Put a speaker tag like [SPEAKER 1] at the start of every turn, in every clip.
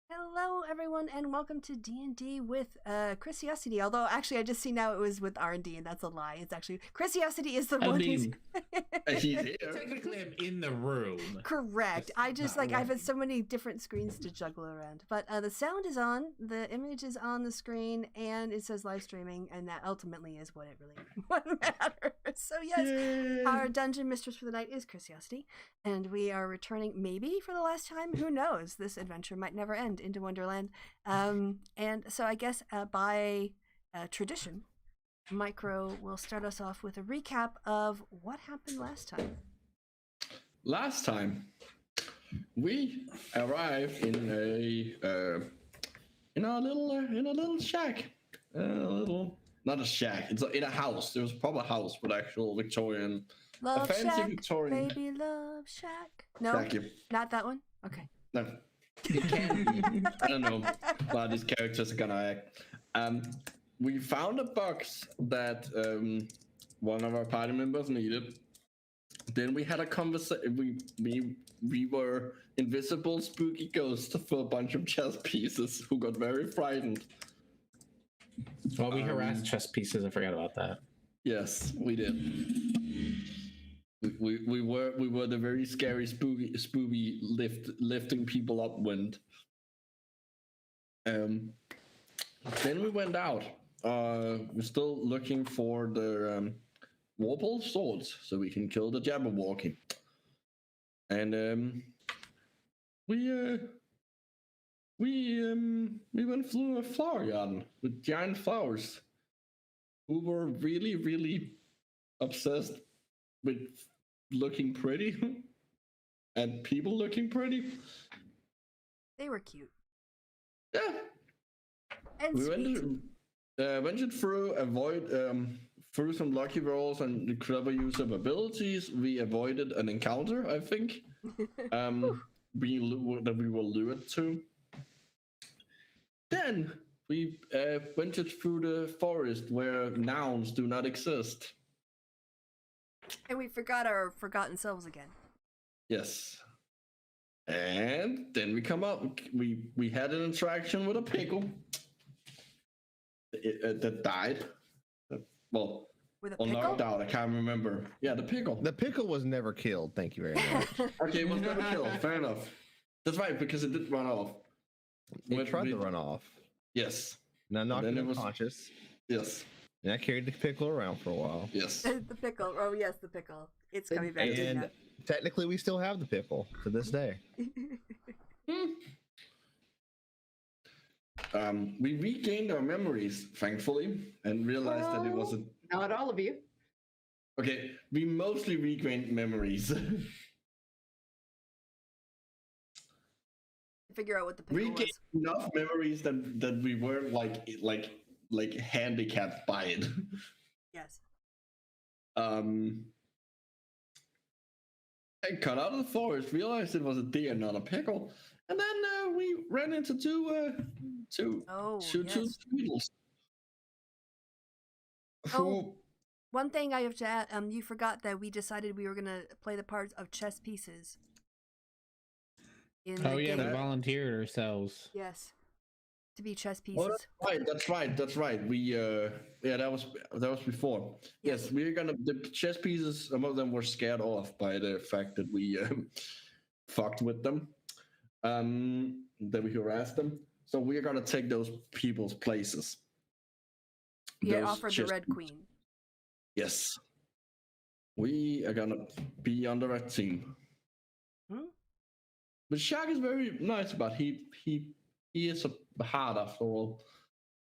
[SPEAKER 1] Hello, everyone, and welcome to D&D with Chrisiousity. Although, actually, I just see now it was with R&D, and that's a lie. It's actually Chrisiousity is the one who's...
[SPEAKER 2] He's here.
[SPEAKER 3] Technically, I'm in the room.
[SPEAKER 1] Correct. I just, I've had so many different screens to juggle around. But the sound is on, the image is on the screen, and it says live streaming, and that ultimately is what it really what matters. So, yes, Yay. Our dungeon mistress for the night is Chrisiousity, and we are returning, maybe for the last time. Who knows? This adventure might never end into Wonderland. And so I guess by tradition, Micro will start us off with a recap of what happened last time.
[SPEAKER 2] Last time, we arrived in a little shack. Not a shack. It's in a house. There was a proper house with actual Victorian,
[SPEAKER 1] Love
[SPEAKER 2] a fancy
[SPEAKER 1] Shack,
[SPEAKER 2] Victorian.
[SPEAKER 1] baby, love shack. No,
[SPEAKER 2] Thank you.
[SPEAKER 1] Not that one. Okay.
[SPEAKER 2] No. It can be. I don't know how these characters are gonna act. We found a box that one of our party members needed. Then we had a conversation. We were invisible, spooky ghosts for a bunch of chess pieces who got very frightened.
[SPEAKER 3] Well, we harassed chess pieces. I forgot about that.
[SPEAKER 2] Yes, we did. We were the very scary spooky lifting people upwind. Then we went out. We're still looking for the Warpole swords so we can kill the Jabberwocky. And we went through a flower garden with giant flowers who were really, really obsessed with looking pretty and people looking pretty.
[SPEAKER 1] They were cute.
[SPEAKER 2] Yeah.
[SPEAKER 1] And
[SPEAKER 2] we
[SPEAKER 1] sweet.
[SPEAKER 2] Went through some lucky rolls and the clever use of abilities. We avoided an encounter, I think. That we were lured to. Then we went through the forest where nouns do not exist.
[SPEAKER 1] And we forgot our forgotten selves again.
[SPEAKER 2] Yes. And then we come up. We had an interaction with a pickle that died. Well,
[SPEAKER 1] with a
[SPEAKER 2] or
[SPEAKER 1] pickle?
[SPEAKER 2] knocked out. I can't remember. Yeah, the pickle.
[SPEAKER 4] The pickle was never killed. Thank you very much.
[SPEAKER 2] Okay, it was never killed. Fair enough. That's right, because it did run off.
[SPEAKER 4] It tried to run off.
[SPEAKER 2] Yes.
[SPEAKER 4] And I knocked
[SPEAKER 2] then
[SPEAKER 4] him
[SPEAKER 2] it was-
[SPEAKER 4] unconscious.
[SPEAKER 2] Yes.
[SPEAKER 4] And I carried the pickle around for a while.
[SPEAKER 2] Yes.
[SPEAKER 1] The pickle. Oh yes, the pickle. It's coming back to
[SPEAKER 4] And
[SPEAKER 1] you.
[SPEAKER 4] technically, we still have the pickle to this day.
[SPEAKER 2] We regained our memories, thankfully, and realized that it wasn't.
[SPEAKER 5] Not all of you.
[SPEAKER 2] Okay, we mostly regained memories.
[SPEAKER 1] Figure out what the pickle
[SPEAKER 2] Regained
[SPEAKER 1] was.
[SPEAKER 2] enough memories that we weren't like handicapped by it.
[SPEAKER 1] Yes.
[SPEAKER 2] I cut out of the forest, realized it was a deer, not a pickle, and then we ran into two
[SPEAKER 1] Oh,
[SPEAKER 2] two
[SPEAKER 1] yes.
[SPEAKER 2] beetles.
[SPEAKER 1] Oh. One thing I have to add, you forgot that we decided we were gonna play the parts of chess pieces. In
[SPEAKER 3] Oh
[SPEAKER 1] the
[SPEAKER 3] yeah,
[SPEAKER 1] game.
[SPEAKER 3] we volunteered ourselves.
[SPEAKER 1] Yes. To be chess
[SPEAKER 2] Oh,
[SPEAKER 1] pieces.
[SPEAKER 2] that's right. We yeah, that was before. Yes, we're gonna the chess pieces. Some of them were scared off by the fact that we fucked with them, that we harassed them. So we're gonna take those people's places.
[SPEAKER 1] Yeah,
[SPEAKER 2] Those
[SPEAKER 1] offered the
[SPEAKER 2] chess-
[SPEAKER 1] Red Queen.
[SPEAKER 2] Yes, we are gonna be on the red team.
[SPEAKER 1] Hmm?
[SPEAKER 2] But Shaq is very nice about he is a hard after all.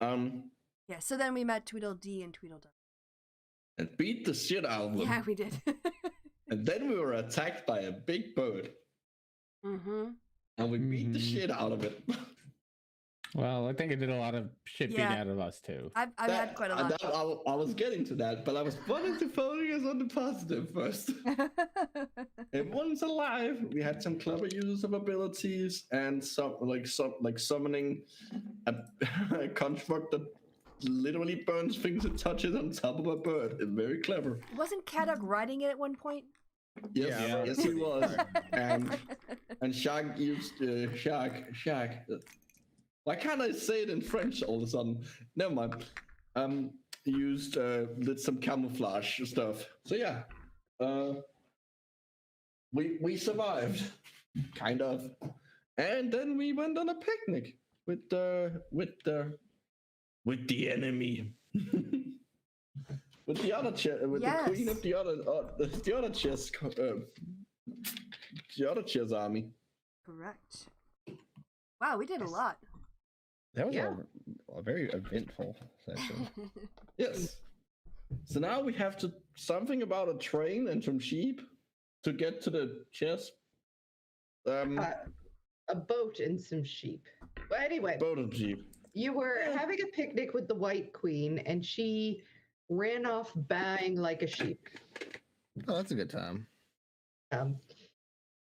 [SPEAKER 1] Yeah, so then we met Tweedledee and Tweedledum.
[SPEAKER 2] And beat the shit out of them.
[SPEAKER 1] Yeah, we did.
[SPEAKER 2] And then we were attacked by a big bird.
[SPEAKER 1] Mm-hmm.
[SPEAKER 2] And we beat the
[SPEAKER 3] Mhm.
[SPEAKER 2] shit out of it.
[SPEAKER 3] Well, I think it did a lot of shit beat
[SPEAKER 1] Yeah.
[SPEAKER 3] out of us too.
[SPEAKER 1] I've had quite a lot.
[SPEAKER 2] I was getting to that, but I was wanting to focus on the positive first. Everyone's alive. We had some clever uses of abilities and some summoning a construct that literally burns things it touches on top of a bird. It's very clever.
[SPEAKER 1] Wasn't Kadok riding it at one point?
[SPEAKER 2] Yes,
[SPEAKER 4] Yeah.
[SPEAKER 2] yes, he was. And Shaq used Shaq. Why can't I say it in French all of a sudden? Never mind. Used did some camouflage stuff. So yeah, we survived, kind of, and then we went on a picnic with the enemy. With the other with the queen of the other chess army.
[SPEAKER 1] Correct. Wow, we did a lot.
[SPEAKER 4] That was
[SPEAKER 5] Yeah.
[SPEAKER 4] a very eventful session.
[SPEAKER 2] Yes. So now we have to something about a train and some sheep to get to the chess.
[SPEAKER 5] A boat and some sheep. But anyway,
[SPEAKER 2] Boat and sheep.
[SPEAKER 5] you were having a picnic with the White Queen, and she ran off baying like a sheep.
[SPEAKER 4] Oh, that's a good time.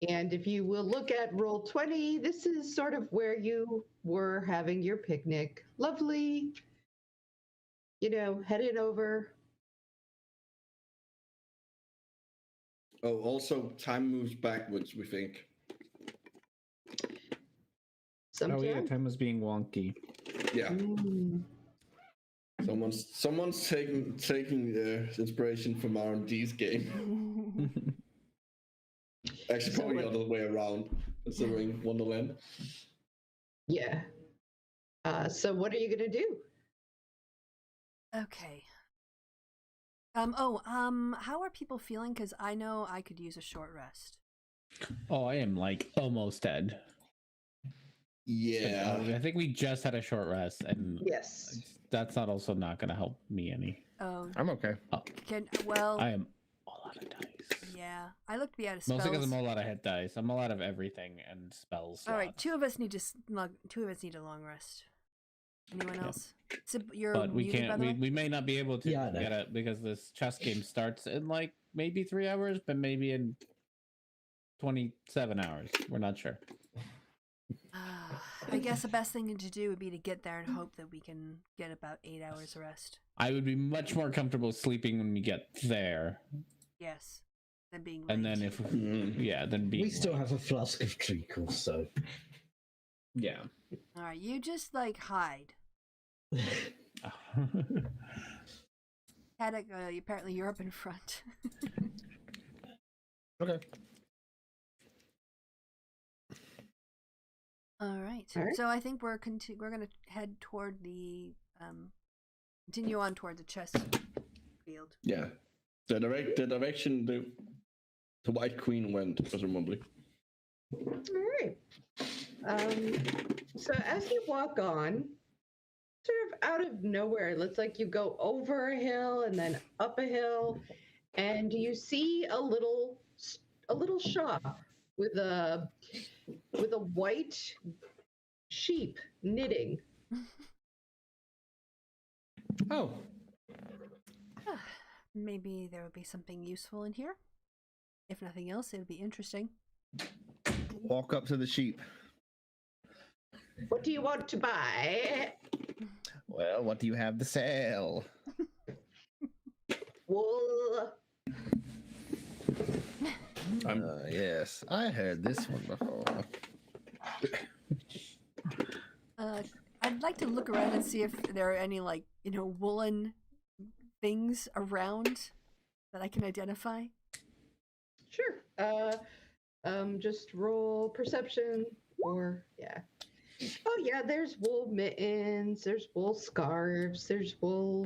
[SPEAKER 5] And if you will look at roll 20, this is sort of where you were having your picnic. Lovely, heading over.
[SPEAKER 2] Oh, also time moves backwards, we think.
[SPEAKER 5] Sometimes.
[SPEAKER 3] Oh yeah, time was being wonky.
[SPEAKER 2] Yeah.
[SPEAKER 5] Mm.
[SPEAKER 2] Someone's taking inspiration from R&D's game. Actually,
[SPEAKER 5] So
[SPEAKER 2] probably the
[SPEAKER 5] what-
[SPEAKER 2] other way around, considering Wonderland.
[SPEAKER 5] Yeah. So what are you gonna do?
[SPEAKER 1] Okay. How are people feeling? Because I know I could use a short rest.
[SPEAKER 3] Oh, I am like almost dead.
[SPEAKER 2] Yeah.
[SPEAKER 3] I think we just had a short rest, and
[SPEAKER 5] Yes.
[SPEAKER 3] that's not also not going to help me any.
[SPEAKER 1] Oh,
[SPEAKER 4] I'm okay.
[SPEAKER 3] I am all out of dice.
[SPEAKER 1] yeah. I look to be out of spells.
[SPEAKER 3] Mostly because I'm all out of hit dice. I'm all out of everything and spells.
[SPEAKER 1] All right,
[SPEAKER 3] slots.
[SPEAKER 1] two of us need a long rest. Anyone
[SPEAKER 3] Yeah.
[SPEAKER 1] else? So you're
[SPEAKER 3] But we
[SPEAKER 1] muted, by
[SPEAKER 3] can't.
[SPEAKER 1] the way?
[SPEAKER 3] We may not be able to
[SPEAKER 6] Yeah, I know.
[SPEAKER 3] get it because this chess game starts in like maybe 3 hours, but maybe in 27 hours. We're not sure.
[SPEAKER 1] I guess the best thing to do would be to get there and hope that we can get about 8 hours rest.
[SPEAKER 3] I would be much more comfortable sleeping when we get there,
[SPEAKER 1] Yes, than being late.
[SPEAKER 3] and then if then being
[SPEAKER 6] We still have a flask of treacle, so
[SPEAKER 3] yeah.
[SPEAKER 1] All right, you just like hide. Haddock, apparently you're up in front.
[SPEAKER 4] Okay.
[SPEAKER 1] All right.
[SPEAKER 5] All right.
[SPEAKER 1] So I think we're gonna head toward the continue on toward the chess field.
[SPEAKER 2] Yeah. The direction the White Queen went, presumably.
[SPEAKER 5] All right. So as you walk on, sort of out of nowhere, it looks like you go over a hill and then up a hill, and you see a little shop with a white sheep knitting.
[SPEAKER 2] Oh.
[SPEAKER 1] Maybe there would be something useful in here. If nothing else, it would be interesting.
[SPEAKER 4] Walk up to the sheep.
[SPEAKER 5] What do you want to buy?
[SPEAKER 4] Well, what do you have to sell?
[SPEAKER 5] Wool.
[SPEAKER 4] Yes, I heard this one before.
[SPEAKER 1] I'd like to look around and see if there are any, like, woolen things around that I can identify.
[SPEAKER 5] Sure. Just roll perception or yeah. Oh yeah, there's wool mittens, there's wool scarves, there's wool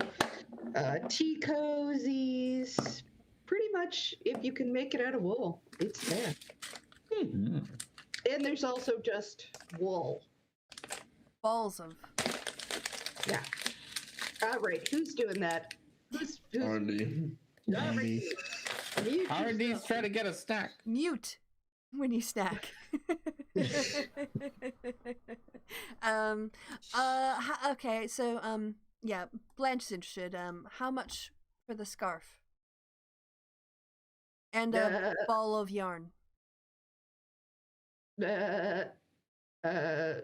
[SPEAKER 5] tea cozies. Pretty much, if you can make it out of wool, it's there. And there's also just wool.
[SPEAKER 1] Balls of.
[SPEAKER 5] Yeah. All right, who's doing that? Who's
[SPEAKER 2] R&D.
[SPEAKER 3] R&D. R&D's trying to get a stack.
[SPEAKER 1] Mute when you snack. Okay, so yeah, Blanche's interested. How much for the scarf? And a ball of yarn.
[SPEAKER 5] What do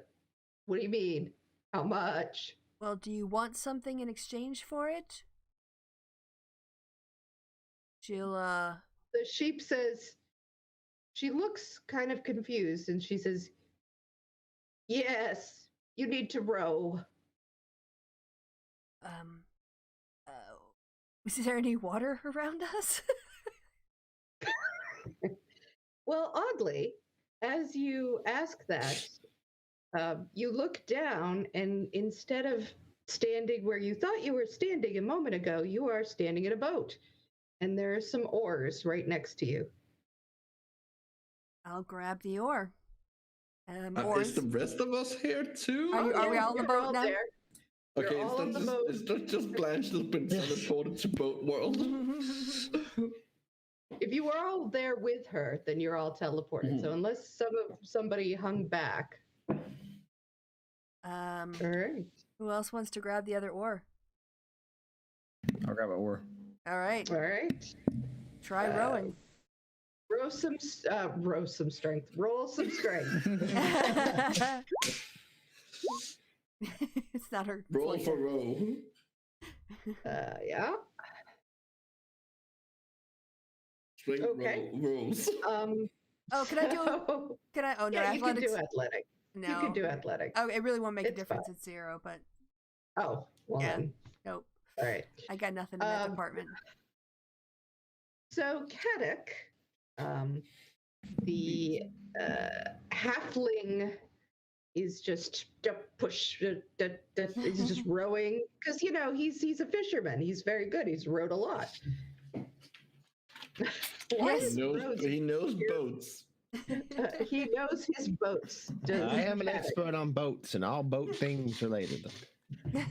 [SPEAKER 5] you mean? How much?
[SPEAKER 1] Well, do you want something in exchange for it? She'll
[SPEAKER 5] The sheep says, she looks kind of confused and she says, yes, you need to row.
[SPEAKER 1] Is there any water around us?
[SPEAKER 5] Well, oddly, as you ask that, you look down and instead of standing where you thought you were standing a moment ago, you are standing in a boat. And there are some oars right next to you.
[SPEAKER 1] I'll grab the oar.
[SPEAKER 2] Is
[SPEAKER 1] Oars.
[SPEAKER 2] the rest of us here too?
[SPEAKER 1] Are we all on the boat now?
[SPEAKER 5] There.
[SPEAKER 2] Okay,
[SPEAKER 5] You're all on the boat.
[SPEAKER 2] it's not just Blanche that's been teleported to boat world.
[SPEAKER 5] If you were all there with her, then you're all teleported. So unless somebody hung back. All right.
[SPEAKER 1] Who else wants to grab the other oar?
[SPEAKER 4] I'll grab an oar.
[SPEAKER 1] All right.
[SPEAKER 5] All right.
[SPEAKER 1] Try rowing.
[SPEAKER 5] Roll some strength. Roll some strength.
[SPEAKER 1] It's not her.
[SPEAKER 2] Roll for row.
[SPEAKER 5] Yeah.
[SPEAKER 2] Strength
[SPEAKER 5] Okay.
[SPEAKER 2] rolls.
[SPEAKER 1] Oh, can I do? Can I? Oh no,
[SPEAKER 5] yeah, you can
[SPEAKER 1] athletics.
[SPEAKER 5] do athletic.
[SPEAKER 1] No.
[SPEAKER 5] You can do athletic.
[SPEAKER 1] Oh, it really won't make a
[SPEAKER 5] It's
[SPEAKER 1] difference.
[SPEAKER 5] fine.
[SPEAKER 1] It's 0, but
[SPEAKER 5] Oh, well
[SPEAKER 1] Yeah.
[SPEAKER 5] then.
[SPEAKER 1] nope.
[SPEAKER 5] All right.
[SPEAKER 1] I got nothing in that department.
[SPEAKER 5] So Kadek, the halfling, is just is just rowing because he's a fisherman. He's very good. He's rowed a lot.
[SPEAKER 1] Yes.
[SPEAKER 2] He knows boats.
[SPEAKER 5] He knows his boats. does
[SPEAKER 4] I am an
[SPEAKER 5] Kadek.
[SPEAKER 4] expert on boats and all boat things related.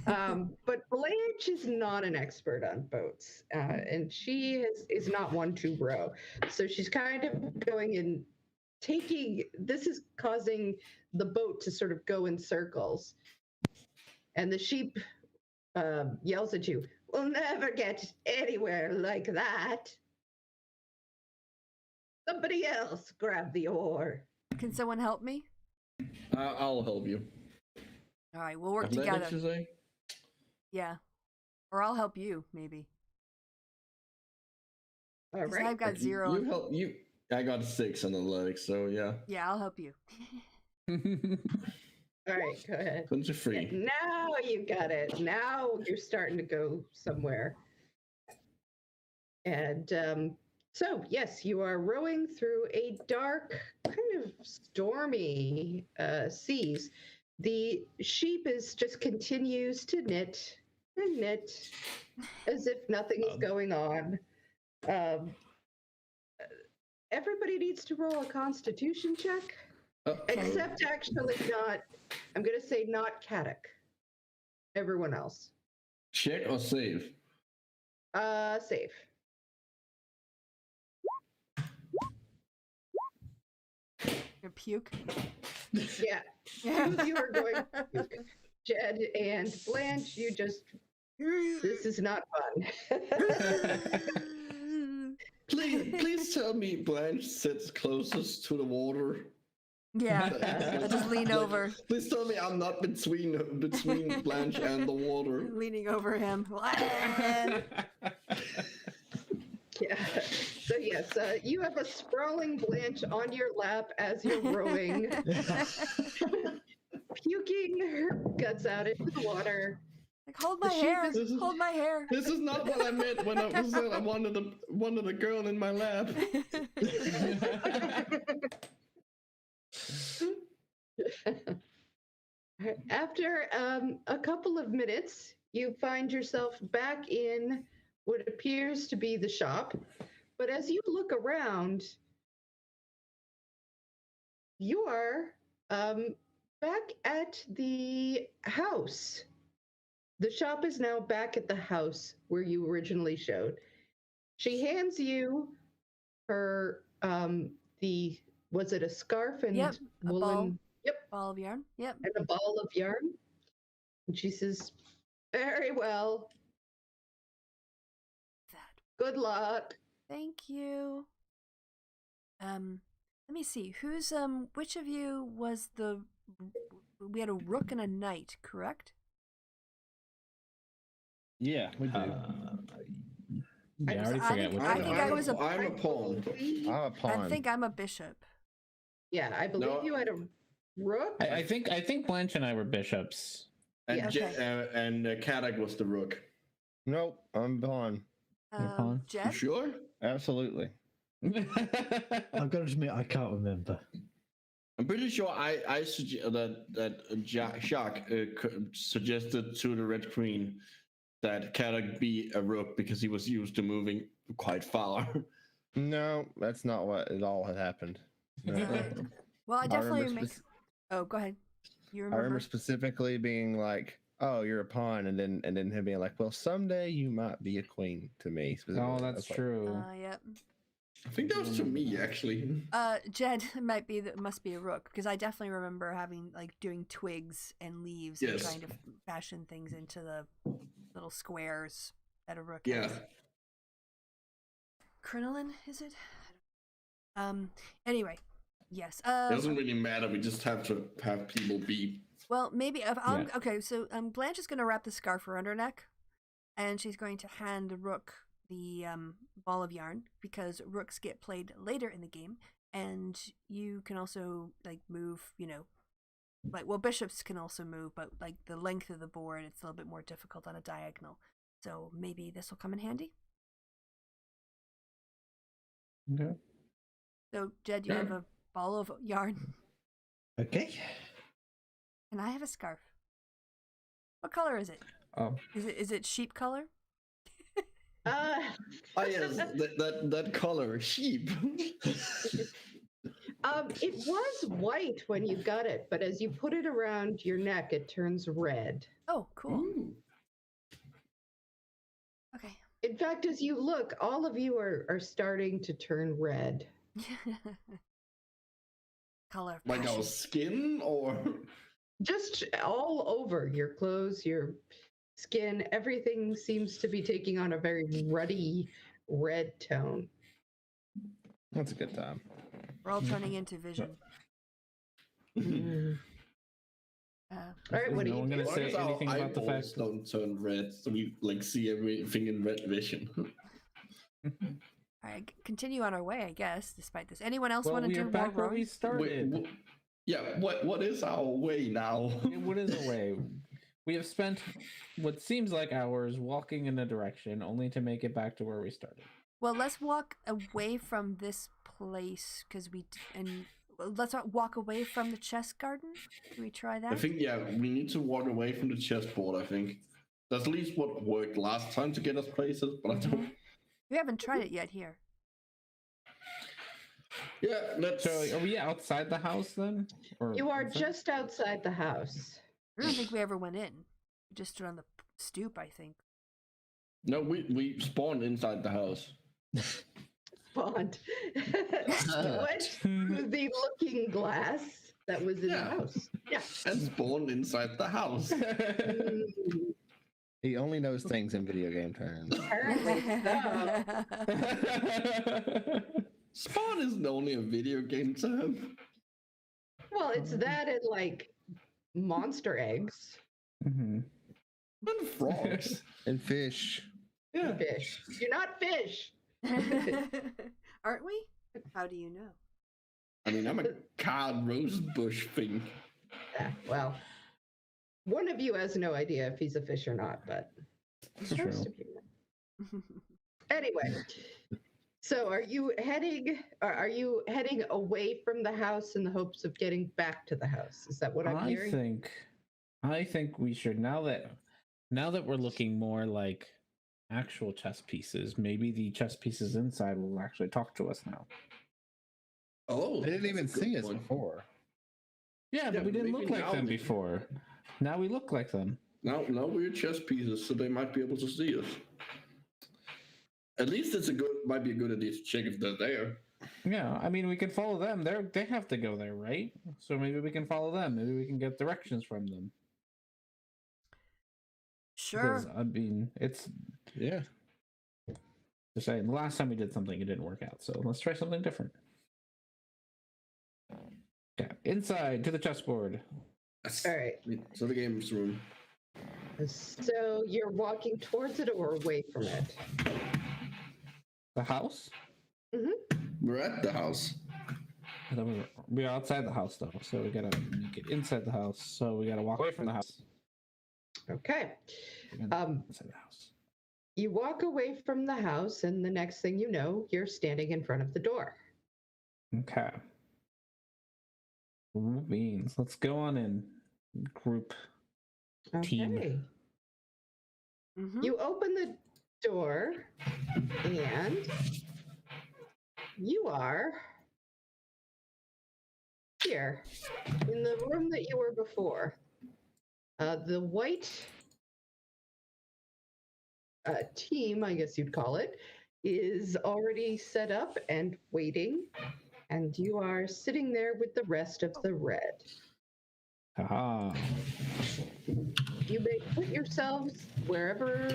[SPEAKER 5] But Blanche is not an expert on boats, and she is not one to row. So she's kind of going and this is causing the boat to sort of go in circles. And the sheep yells at you, "We'll never get anywhere like that. Somebody else grab the oar."
[SPEAKER 1] Can someone help me?
[SPEAKER 2] I'll help you.
[SPEAKER 1] All right, we'll work
[SPEAKER 2] Athletics,
[SPEAKER 1] together.
[SPEAKER 2] you say?
[SPEAKER 1] Yeah, or I'll help you maybe.
[SPEAKER 5] All
[SPEAKER 1] 'Cause
[SPEAKER 5] right.
[SPEAKER 1] I've got 0.
[SPEAKER 2] You help you. I got 6 on athletics, so yeah.
[SPEAKER 1] Yeah, I'll help you.
[SPEAKER 5] All right, go ahead.
[SPEAKER 2] 23.
[SPEAKER 5] Now you got it. Now you're starting to go somewhere. And so, yes, you are rowing through a dark, kind of stormy seas. The sheep is just continues to knit and knit as if nothing is going on. Everybody needs to roll a constitution check, except actually not, I'm going to say not Katic. Everyone else.
[SPEAKER 2] Check or save?
[SPEAKER 5] Save.
[SPEAKER 1] Your puke.
[SPEAKER 5] Yeah. Two of you are going to puke. Jed and Blanche, you just, this is not fun.
[SPEAKER 2] Please tell me Blanche sits closest to the water.
[SPEAKER 1] Yeah, I just lean over,
[SPEAKER 2] Please tell me I'm not between Blanche and the water.
[SPEAKER 1] leaning over him.
[SPEAKER 5] Yeah. So yes, you have a sprawling Blanche on your lap as you're rowing, puking her guts out into the water.
[SPEAKER 1] Like, hold my
[SPEAKER 5] The sheep
[SPEAKER 1] hair,
[SPEAKER 5] is-
[SPEAKER 1] hold my hair.
[SPEAKER 2] This is not what I meant when I said I wanted a girl in my lap.
[SPEAKER 5] After a couple of minutes, you find yourself back in what appears to be the shop. But as you look around, you are back at the house. The shop is now back at the house where you originally showed. She hands you her was it a scarf and
[SPEAKER 1] Yep, a
[SPEAKER 5] woolen?
[SPEAKER 1] ball.
[SPEAKER 5] Yep,
[SPEAKER 1] Ball of yarn. Yep.
[SPEAKER 5] and a ball of yarn. And she says, "Very well.
[SPEAKER 1] That.
[SPEAKER 5] Good luck."
[SPEAKER 1] Thank you. Let me see. Who's which of you was the? We had a rook and a knight, correct?
[SPEAKER 3] Yeah, we do. Yeah, I already
[SPEAKER 1] I
[SPEAKER 3] forget
[SPEAKER 1] think-
[SPEAKER 3] which
[SPEAKER 1] I
[SPEAKER 3] one.
[SPEAKER 1] think I was a-
[SPEAKER 2] I'm a pawn.
[SPEAKER 4] I'm a pawn.
[SPEAKER 1] I think I'm a bishop.
[SPEAKER 5] Yeah, I believe
[SPEAKER 2] No.
[SPEAKER 5] you had a rook.
[SPEAKER 3] I think Blanche and I were bishops.
[SPEAKER 2] And
[SPEAKER 5] Yeah.
[SPEAKER 2] Kadak was the rook.
[SPEAKER 4] Nope, I'm pawn.
[SPEAKER 3] pawn?
[SPEAKER 2] You
[SPEAKER 1] Jed?
[SPEAKER 2] sure?
[SPEAKER 4] Absolutely.
[SPEAKER 6] I've got to admit, I can't remember.
[SPEAKER 2] I'm pretty sure I suggest that Jacques suggested to the Red Queen that Kadak be a rook because he was used to moving quite far.
[SPEAKER 4] No, that's not what it all had happened. No.
[SPEAKER 1] Well, I definitely
[SPEAKER 4] remember
[SPEAKER 1] make. Oh, go ahead. You
[SPEAKER 4] I
[SPEAKER 1] remember?
[SPEAKER 4] remember specifically being like, "Oh, you're a pawn," and then him being like, "Well, someday you might be a queen." To me, specifically.
[SPEAKER 3] Oh,
[SPEAKER 4] I
[SPEAKER 3] that's
[SPEAKER 4] was like,
[SPEAKER 3] true.
[SPEAKER 1] Yep.
[SPEAKER 2] I think that was to me actually.
[SPEAKER 1] Jed must be a rook because I definitely remember having doing twigs and leaves and
[SPEAKER 2] Yes.
[SPEAKER 1] trying to fashion things into the little squares that a rook
[SPEAKER 2] Yeah.
[SPEAKER 1] has. Crinoline, is it? Anyway, yes.
[SPEAKER 2] It doesn't really matter. We just have to have people be.
[SPEAKER 1] Well, maybe if I'm
[SPEAKER 3] Yeah.
[SPEAKER 1] okay. So Blanche is going to wrap the scarf around her neck, and she's going to hand the rook the ball of yarn because rooks get played later in the game, and you can also move. Bishops can also move, but the length of the board, it's a little bit more difficult on a diagonal. So maybe this will come in handy.
[SPEAKER 3] Okay.
[SPEAKER 1] So Jed, you have a ball of yarn,
[SPEAKER 6] Okay.
[SPEAKER 1] and I have a scarf. What color is it?
[SPEAKER 3] Oh,
[SPEAKER 1] Is it sheep color?
[SPEAKER 5] Uh,
[SPEAKER 2] Oh yes, that color sheep.
[SPEAKER 5] it was white when you got it, but as you put it around your neck, it turns red.
[SPEAKER 1] Oh, cool.
[SPEAKER 2] Ooh.
[SPEAKER 1] Okay.
[SPEAKER 5] In fact, as you look, all of you are starting to turn red.
[SPEAKER 1] Color of
[SPEAKER 2] Like our
[SPEAKER 1] passion.
[SPEAKER 2] skin or
[SPEAKER 5] Just all over your clothes, your skin, everything seems to be taking on a very ruddy red tone.
[SPEAKER 4] That's a good time.
[SPEAKER 1] We're all turning into vision.
[SPEAKER 5] All right, what do
[SPEAKER 3] no
[SPEAKER 5] you
[SPEAKER 3] one
[SPEAKER 5] do?
[SPEAKER 3] gonna
[SPEAKER 2] As long
[SPEAKER 3] say
[SPEAKER 2] as our
[SPEAKER 3] anything about the
[SPEAKER 2] eyeballs
[SPEAKER 3] fact?
[SPEAKER 2] don't turn red, so we see everything in red vision.
[SPEAKER 1] All right, continue on our way, I guess. Despite this, anyone else
[SPEAKER 3] Well,
[SPEAKER 1] want to
[SPEAKER 3] we
[SPEAKER 1] do
[SPEAKER 3] are
[SPEAKER 1] more
[SPEAKER 3] back where we
[SPEAKER 1] rowing?
[SPEAKER 3] started.
[SPEAKER 2] What is our way now?
[SPEAKER 3] What is the way? We have spent what seems like hours walking in a direction, only to make it back to where we started.
[SPEAKER 1] Well, let's walk away from this place because let's not walk away from the chess garden. Can we try that?
[SPEAKER 2] I think, yeah, we need to walk away from the chessboard, I think. That's at least what worked last time to get us places, but I don't...
[SPEAKER 1] We haven't tried it yet here.
[SPEAKER 2] Yeah, let's...
[SPEAKER 3] So are we outside the house then? Or
[SPEAKER 5] You are
[SPEAKER 3] inside?
[SPEAKER 5] just outside the house.
[SPEAKER 1] I don't think we ever went in. We just stood on the stoop, I think.
[SPEAKER 2] No, we spawned inside the house.
[SPEAKER 5] Spawned. Went through the looking glass that was in the house. Yeah.
[SPEAKER 2] And spawned inside the house.
[SPEAKER 4] He only knows things in video game terms.
[SPEAKER 5] Apparently so.
[SPEAKER 2] Spawn isn't only a video game term.
[SPEAKER 5] Well, it's that and like monster eggs.
[SPEAKER 3] Mhm.
[SPEAKER 2] And frogs.
[SPEAKER 4] And fish.
[SPEAKER 2] Yeah.
[SPEAKER 5] Fish. You're not fish.
[SPEAKER 1] Aren't we? How do you know?
[SPEAKER 2] I mean, I'm a card rose bush thing.
[SPEAKER 5] Yeah, well, one of you has no idea if he's a fish or not, but
[SPEAKER 3] It's true.
[SPEAKER 5] most of you know. Anyway, so are you heading away from the house in the hopes of getting back to the house? Is that what I'm hearing?
[SPEAKER 3] I think we should now that we're looking more like actual chess pieces, maybe the chess pieces inside will actually talk to us now.
[SPEAKER 2] Oh,
[SPEAKER 4] They didn't even
[SPEAKER 2] that's a good
[SPEAKER 4] see us
[SPEAKER 2] point.
[SPEAKER 4] before.
[SPEAKER 3] Yeah, but we didn't
[SPEAKER 2] maybe
[SPEAKER 3] look like
[SPEAKER 2] now
[SPEAKER 3] them
[SPEAKER 2] they-
[SPEAKER 3] before. Now we look like them.
[SPEAKER 2] Now we're chess pieces, so they might be able to see us. At least might be a good idea to check if they're there.
[SPEAKER 3] Yeah, I mean we can follow them. They have to go there, right? So maybe we can follow them. Maybe we can get directions from them.
[SPEAKER 1] Sure.
[SPEAKER 3] Because, I mean, it's
[SPEAKER 4] Yeah.
[SPEAKER 3] just saying. The last time we did something, it didn't work out. So let's try something different. Okay, inside to the chessboard.
[SPEAKER 5] All right.
[SPEAKER 2] So the games room.
[SPEAKER 5] So you're walking towards it or away from it?
[SPEAKER 3] The house.
[SPEAKER 2] We're at the house.
[SPEAKER 3] And then we're outside the house though, so we gotta get inside the house. So we gotta walk away from the house.
[SPEAKER 5] Okay.
[SPEAKER 3] Inside the house.
[SPEAKER 5] You walk away from the house, and the next thing you know, you're standing in front of the door.
[SPEAKER 3] Okay. Beans. Let's go on in. Group. Team.
[SPEAKER 5] Okay.
[SPEAKER 1] Mhm.
[SPEAKER 5] You open the door, and you are here in the room that you were before. The white team, I guess you'd call it, is already set up and waiting, and you are sitting there with the rest of the red.
[SPEAKER 3] Ah.
[SPEAKER 5] You may put yourselves wherever,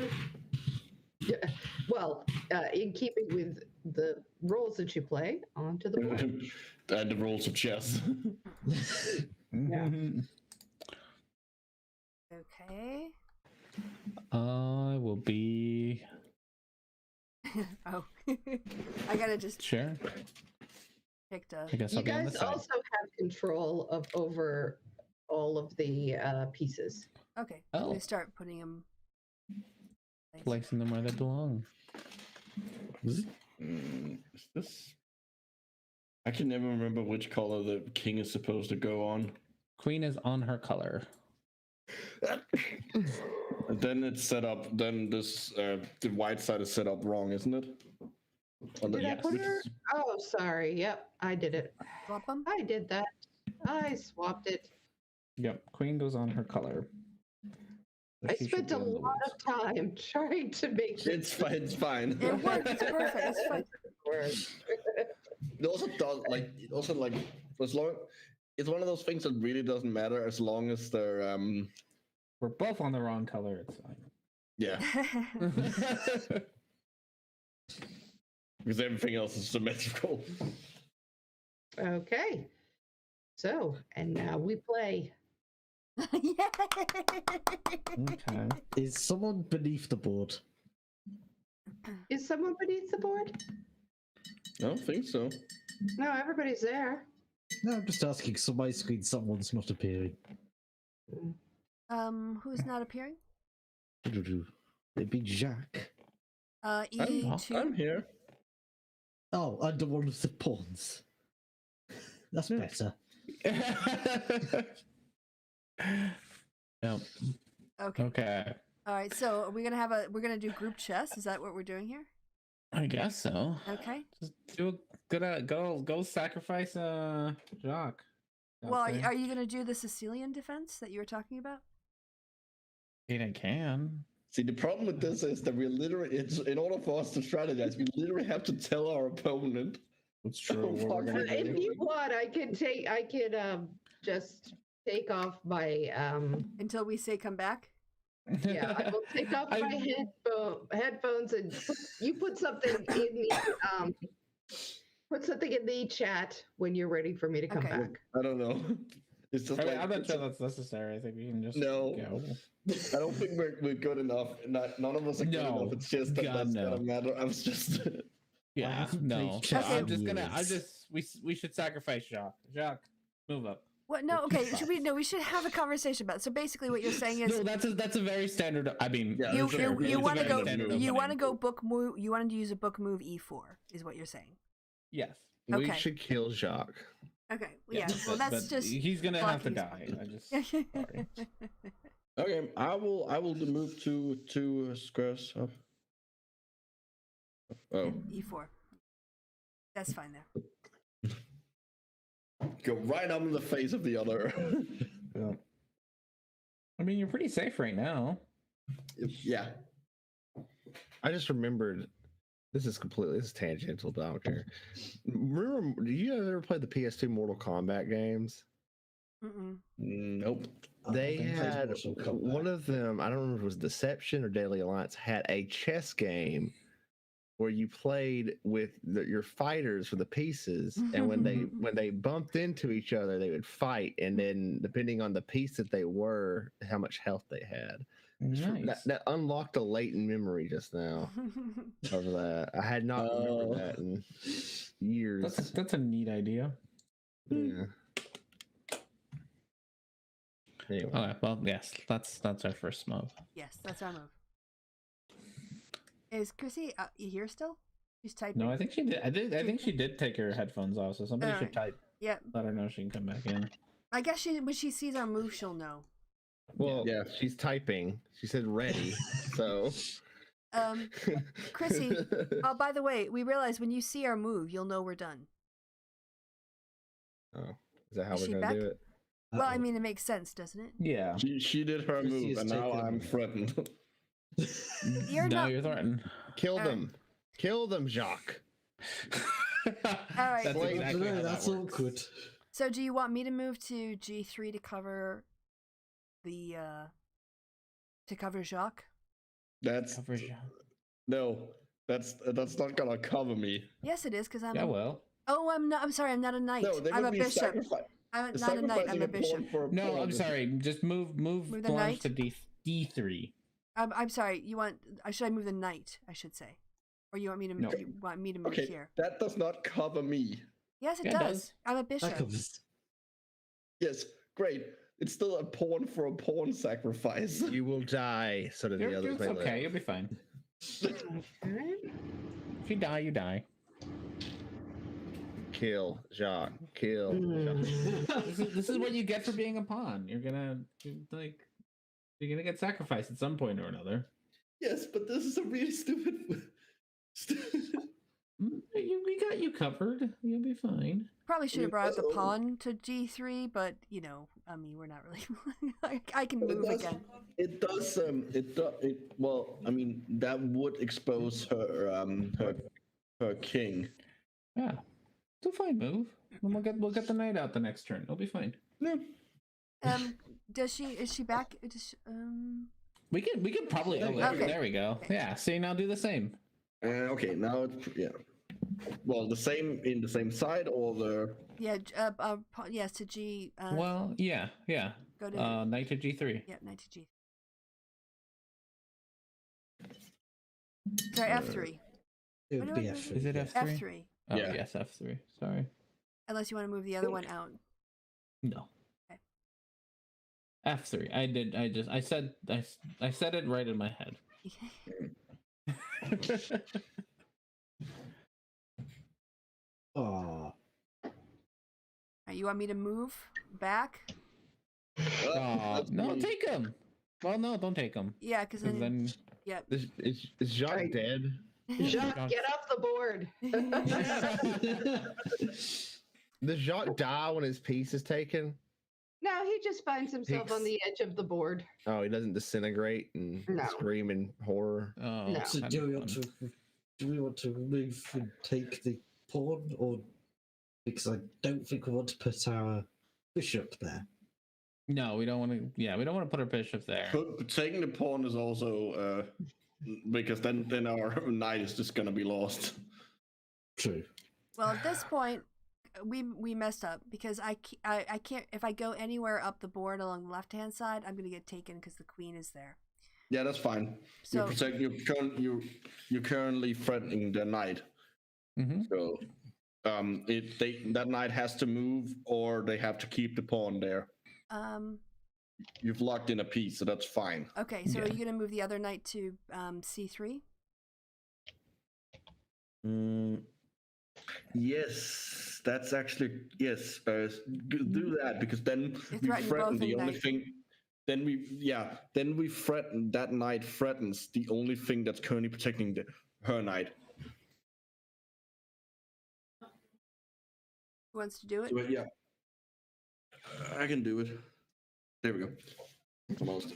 [SPEAKER 5] well, in keeping with the roles that you play, onto the board.
[SPEAKER 2] And the rules of chess.
[SPEAKER 5] Yeah.
[SPEAKER 1] Okay.
[SPEAKER 3] I will be
[SPEAKER 1] Oh. I gotta just
[SPEAKER 3] sure.
[SPEAKER 1] pick a.
[SPEAKER 3] I guess
[SPEAKER 5] You
[SPEAKER 3] I'll be on
[SPEAKER 5] guys
[SPEAKER 3] this side.
[SPEAKER 5] also have control over all of the pieces.
[SPEAKER 1] Okay.
[SPEAKER 3] Oh.
[SPEAKER 1] We start putting them.
[SPEAKER 3] Placing them where they belong.
[SPEAKER 2] Is this? I can never remember which color the king is supposed to go on.
[SPEAKER 3] Queen is on her color.
[SPEAKER 2] And then it's set up. Then this the white side is set up wrong, isn't it? On the-
[SPEAKER 5] Did I put her? Oh, sorry. Yep, I did it.
[SPEAKER 1] Swap them.
[SPEAKER 5] I did that. I swapped it.
[SPEAKER 3] Yep, Queen goes on her color. So
[SPEAKER 5] I
[SPEAKER 3] she should
[SPEAKER 5] spent
[SPEAKER 3] be
[SPEAKER 5] a
[SPEAKER 3] on the
[SPEAKER 5] lot
[SPEAKER 3] woods.
[SPEAKER 5] of time trying to make this
[SPEAKER 2] It's fine. It's fine.
[SPEAKER 1] It worked. It's perfect. It's fine.
[SPEAKER 5] work.
[SPEAKER 2] It also does like as long. It's one of those things that really doesn't matter as long as they're
[SPEAKER 3] We're both on the wrong color. It's fine.
[SPEAKER 2] yeah, because everything else is symmetrical.
[SPEAKER 5] Okay. So, and now we play.
[SPEAKER 1] Yay!
[SPEAKER 3] Okay.
[SPEAKER 6] Is someone beneath the board?
[SPEAKER 5] Is someone beneath the board?
[SPEAKER 2] I don't think so.
[SPEAKER 5] No, everybody's there.
[SPEAKER 6] No, I'm just asking. So my screen, someone's not appearing.
[SPEAKER 1] Who's not appearing?
[SPEAKER 6] It'd be Jack.
[SPEAKER 1] E2.
[SPEAKER 2] I'm here.
[SPEAKER 6] Oh, under one of the pawns. That's better.
[SPEAKER 3] Yep.
[SPEAKER 1] Okay.
[SPEAKER 3] Okay.
[SPEAKER 1] All right. So we're gonna do group chess. Is that what we're doing here?
[SPEAKER 3] I guess so.
[SPEAKER 1] Okay.
[SPEAKER 3] Just go sacrifice Jacques.
[SPEAKER 1] Well,
[SPEAKER 3] out there.
[SPEAKER 1] are you gonna do the Sicilian defense that you were talking about?
[SPEAKER 3] I mean, I can.
[SPEAKER 2] See, the problem with this is that it's in order for us to strategize, we literally have to tell our opponent.
[SPEAKER 3] It's true. What we're gonna
[SPEAKER 5] If
[SPEAKER 3] do.
[SPEAKER 5] you want, I could just take off my
[SPEAKER 1] Until we say come back.
[SPEAKER 5] yeah, I will take off my headphones and you put something in the chat when you're ready for me to come
[SPEAKER 1] Okay.
[SPEAKER 5] back.
[SPEAKER 2] I don't know. It's just
[SPEAKER 3] I'm not sure that's necessary. I think we can just
[SPEAKER 2] No.
[SPEAKER 3] go.
[SPEAKER 2] I don't think we're good enough. None of us are good
[SPEAKER 3] No.
[SPEAKER 2] enough. It's just that
[SPEAKER 3] God,
[SPEAKER 2] that's
[SPEAKER 3] no.
[SPEAKER 2] gonna matter. I was just.
[SPEAKER 3] Yeah,
[SPEAKER 6] haven't
[SPEAKER 3] no.
[SPEAKER 6] played
[SPEAKER 3] So
[SPEAKER 6] chess
[SPEAKER 3] I'm
[SPEAKER 6] in
[SPEAKER 3] just gonna.
[SPEAKER 6] years.
[SPEAKER 3] We should sacrifice Jacques. Jacques, move up.
[SPEAKER 1] What? No.
[SPEAKER 3] You're
[SPEAKER 1] Okay.
[SPEAKER 3] too
[SPEAKER 1] We should have a conversation about it. So basically, what you're saying is
[SPEAKER 3] No, that's a very standard. I mean,
[SPEAKER 2] Yeah,
[SPEAKER 1] you
[SPEAKER 2] it's a very
[SPEAKER 1] want to go
[SPEAKER 2] standard
[SPEAKER 1] you
[SPEAKER 3] opening.
[SPEAKER 1] want to go book move. You want to use a book move e4 is what you're saying.
[SPEAKER 3] Yes.
[SPEAKER 4] We
[SPEAKER 1] Okay.
[SPEAKER 4] should kill Jacques.
[SPEAKER 1] Okay. Yeah. Well, that's just.
[SPEAKER 3] He's gonna have to
[SPEAKER 1] Bucky's
[SPEAKER 3] die. I just. Sorry.
[SPEAKER 2] Okay, I will move two squares up. Oh,
[SPEAKER 1] e4. That's fine there.
[SPEAKER 2] go right up in the face of the other.
[SPEAKER 3] Yeah. I mean, you're pretty safe right now.
[SPEAKER 2] Yeah.
[SPEAKER 4] I just remembered. This is tangential, but I don't care. Remember, do you guys ever play the PS2 Mortal Kombat games?
[SPEAKER 1] Mm-mm.
[SPEAKER 2] Nope.
[SPEAKER 4] They
[SPEAKER 6] I've been playing
[SPEAKER 4] had
[SPEAKER 6] Mortal Kombat.
[SPEAKER 4] one of them. I don't remember if it was Deception or Deadly Alliance. Had a chess game where you played with your fighters for the pieces, and when they bumped into each other, they would fight, and then depending on the piece that they were, how much health they had.
[SPEAKER 3] Nice.
[SPEAKER 4] That unlocked a latent memory just now of that. I had not remembered that in years.
[SPEAKER 3] That's a neat idea.
[SPEAKER 4] Yeah. Anyway.
[SPEAKER 3] Okay, well, yes, that's our first move.
[SPEAKER 1] Yes, that's our move. Is Chrissy you here still? She's typing.
[SPEAKER 3] No, I think she did. I think she did take her headphones off, so somebody should type.
[SPEAKER 1] Yep.
[SPEAKER 3] Let her know she can come back in.
[SPEAKER 1] I guess when she sees our move, she'll know.
[SPEAKER 4] Well,
[SPEAKER 2] Yeah.
[SPEAKER 4] she's typing. She said ready, so.
[SPEAKER 1] Chrissy. Oh, by the way, we realize when you see our move, you'll know we're done.
[SPEAKER 4] Oh, is that how
[SPEAKER 1] Is
[SPEAKER 4] we're
[SPEAKER 1] she
[SPEAKER 4] gonna
[SPEAKER 1] back?
[SPEAKER 4] do it?
[SPEAKER 1] Well, I mean, it makes sense, doesn't it?
[SPEAKER 3] Yeah.
[SPEAKER 2] She did her
[SPEAKER 6] Chrissy
[SPEAKER 2] move,
[SPEAKER 6] is
[SPEAKER 2] and now
[SPEAKER 6] taking a
[SPEAKER 2] I'm
[SPEAKER 6] move.
[SPEAKER 2] threatened.
[SPEAKER 1] You're
[SPEAKER 3] now
[SPEAKER 1] not.
[SPEAKER 3] you're threatened.
[SPEAKER 4] Kill
[SPEAKER 1] Alright.
[SPEAKER 4] them. Kill them, Jacques.
[SPEAKER 1] All right.
[SPEAKER 3] That's
[SPEAKER 4] Wait,
[SPEAKER 3] exactly how
[SPEAKER 6] that's
[SPEAKER 3] that works.
[SPEAKER 6] awkward.
[SPEAKER 1] So, do you want me to move to G3 to cover the to cover Jacques?
[SPEAKER 2] That's
[SPEAKER 3] Cover Jacques.
[SPEAKER 2] no. That's not gonna cover me.
[SPEAKER 1] Yes, it is because I'm.
[SPEAKER 3] Yeah, well.
[SPEAKER 1] Oh, I'm not. I'm sorry. I'm not a knight.
[SPEAKER 2] No, they
[SPEAKER 1] I'm
[SPEAKER 2] would
[SPEAKER 1] a
[SPEAKER 2] be
[SPEAKER 1] bishop. I'm not a knight. I'm
[SPEAKER 2] sacrificing
[SPEAKER 1] a
[SPEAKER 2] pawn
[SPEAKER 1] bishop.
[SPEAKER 2] for a
[SPEAKER 3] No,
[SPEAKER 2] pawn.
[SPEAKER 3] I'm sorry. Just move
[SPEAKER 1] Move the
[SPEAKER 3] Blanche to
[SPEAKER 1] knight?
[SPEAKER 3] D3.
[SPEAKER 1] I'm sorry. You want? Should I move the knight? I should say, or you want me to?
[SPEAKER 3] No.
[SPEAKER 1] You want me to move
[SPEAKER 2] Okay,
[SPEAKER 1] here?
[SPEAKER 2] that does not cover me.
[SPEAKER 1] Yes, it
[SPEAKER 3] Yeah, it
[SPEAKER 1] does.
[SPEAKER 3] does.
[SPEAKER 1] I'm a
[SPEAKER 6] That
[SPEAKER 1] bishop.
[SPEAKER 6] covers.
[SPEAKER 2] Yes, great. It's still a pawn for a pawn sacrifice.
[SPEAKER 4] You will die, so that the
[SPEAKER 3] You're
[SPEAKER 4] others may
[SPEAKER 3] okay.
[SPEAKER 4] live.
[SPEAKER 3] You'll be fine.
[SPEAKER 5] Okay.
[SPEAKER 3] If you die, you die.
[SPEAKER 4] Kill Jacques. Kill Jacques.
[SPEAKER 3] This is what you get for being a pawn. You're gonna get sacrificed at some point or another.
[SPEAKER 2] Yes, but this is a really stupid.
[SPEAKER 3] We got you covered. You'll be fine.
[SPEAKER 1] Probably should have brought up the
[SPEAKER 2] Oh.
[SPEAKER 1] pawn to G3, but I mean, we're not really. I can move again.
[SPEAKER 2] It does. Well, I mean, that would expose her king.
[SPEAKER 3] Yeah, it's a fine move. And we'll get the knight out the next turn. It'll be fine.
[SPEAKER 2] Yeah.
[SPEAKER 1] Is she back?
[SPEAKER 3] We could probably. Oh,
[SPEAKER 1] Okay.
[SPEAKER 3] there we go. Yeah. See, now do the same.
[SPEAKER 2] Okay, now it's yeah. Well, the same in the same side or the.
[SPEAKER 1] Yeah. Yes, to G.
[SPEAKER 3] Well, yeah.
[SPEAKER 1] Go to.
[SPEAKER 3] Knight to G3.
[SPEAKER 1] Yeah, knight to G. Sorry, F3.
[SPEAKER 6] It
[SPEAKER 1] What
[SPEAKER 6] would
[SPEAKER 1] do
[SPEAKER 6] be
[SPEAKER 1] I do?
[SPEAKER 6] F3.
[SPEAKER 3] Is it
[SPEAKER 6] yeah.
[SPEAKER 3] F3?
[SPEAKER 1] F3.
[SPEAKER 3] Oh,
[SPEAKER 2] Yeah.
[SPEAKER 3] yes, F3. Sorry.
[SPEAKER 1] Unless you want to move the other one out.
[SPEAKER 3] No.
[SPEAKER 1] Okay.
[SPEAKER 3] F3. I said it right in my head.
[SPEAKER 6] Oh,
[SPEAKER 1] You want me to move back?
[SPEAKER 3] No, take him. Well, no, don't take him.
[SPEAKER 1] Yeah, because then yeah.
[SPEAKER 4] Is Jacques
[SPEAKER 5] Right.
[SPEAKER 4] dead?
[SPEAKER 5] Jacques, get off the board.
[SPEAKER 4] Does Jacques die when his piece is taken?
[SPEAKER 5] No, he just finds himself on the edge of the board.
[SPEAKER 4] Oh, he doesn't disintegrate and
[SPEAKER 5] No.
[SPEAKER 4] scream in horror.
[SPEAKER 3] Oh,
[SPEAKER 5] No.
[SPEAKER 6] So
[SPEAKER 3] that'd
[SPEAKER 6] do
[SPEAKER 3] be
[SPEAKER 6] we want
[SPEAKER 3] fun.
[SPEAKER 6] to move and take the pawn, or because I don't think we want to put our bishop there.
[SPEAKER 3] No, we don't want to. Yeah, we don't want to put our bishop there.
[SPEAKER 2] But taking the pawn is also because then our knight is just gonna be lost.
[SPEAKER 6] True.
[SPEAKER 1] Well, at this point, we messed up because I can't, if I go anywhere up the board along the left hand side, I'm gonna get taken because the queen is there.
[SPEAKER 2] Yeah, that's fine.
[SPEAKER 1] So
[SPEAKER 2] You're currently threatening the knight.
[SPEAKER 3] Mm-hmm.
[SPEAKER 2] So that knight has to move, or they have to keep the pawn there. You've locked in a piece, so that's fine.
[SPEAKER 1] Okay, so
[SPEAKER 3] Yeah.
[SPEAKER 1] are you gonna move the other knight to C3?
[SPEAKER 2] Yes, that's actually yes. Do that because then we
[SPEAKER 1] threaten
[SPEAKER 2] threaten
[SPEAKER 1] both
[SPEAKER 2] the
[SPEAKER 1] in
[SPEAKER 2] only
[SPEAKER 1] knight.
[SPEAKER 2] thing. Then we threaten that knight threatens the only thing that's currently protecting her knight.
[SPEAKER 1] Who wants to do it?
[SPEAKER 2] Yeah, I can do it. There we go. Almost.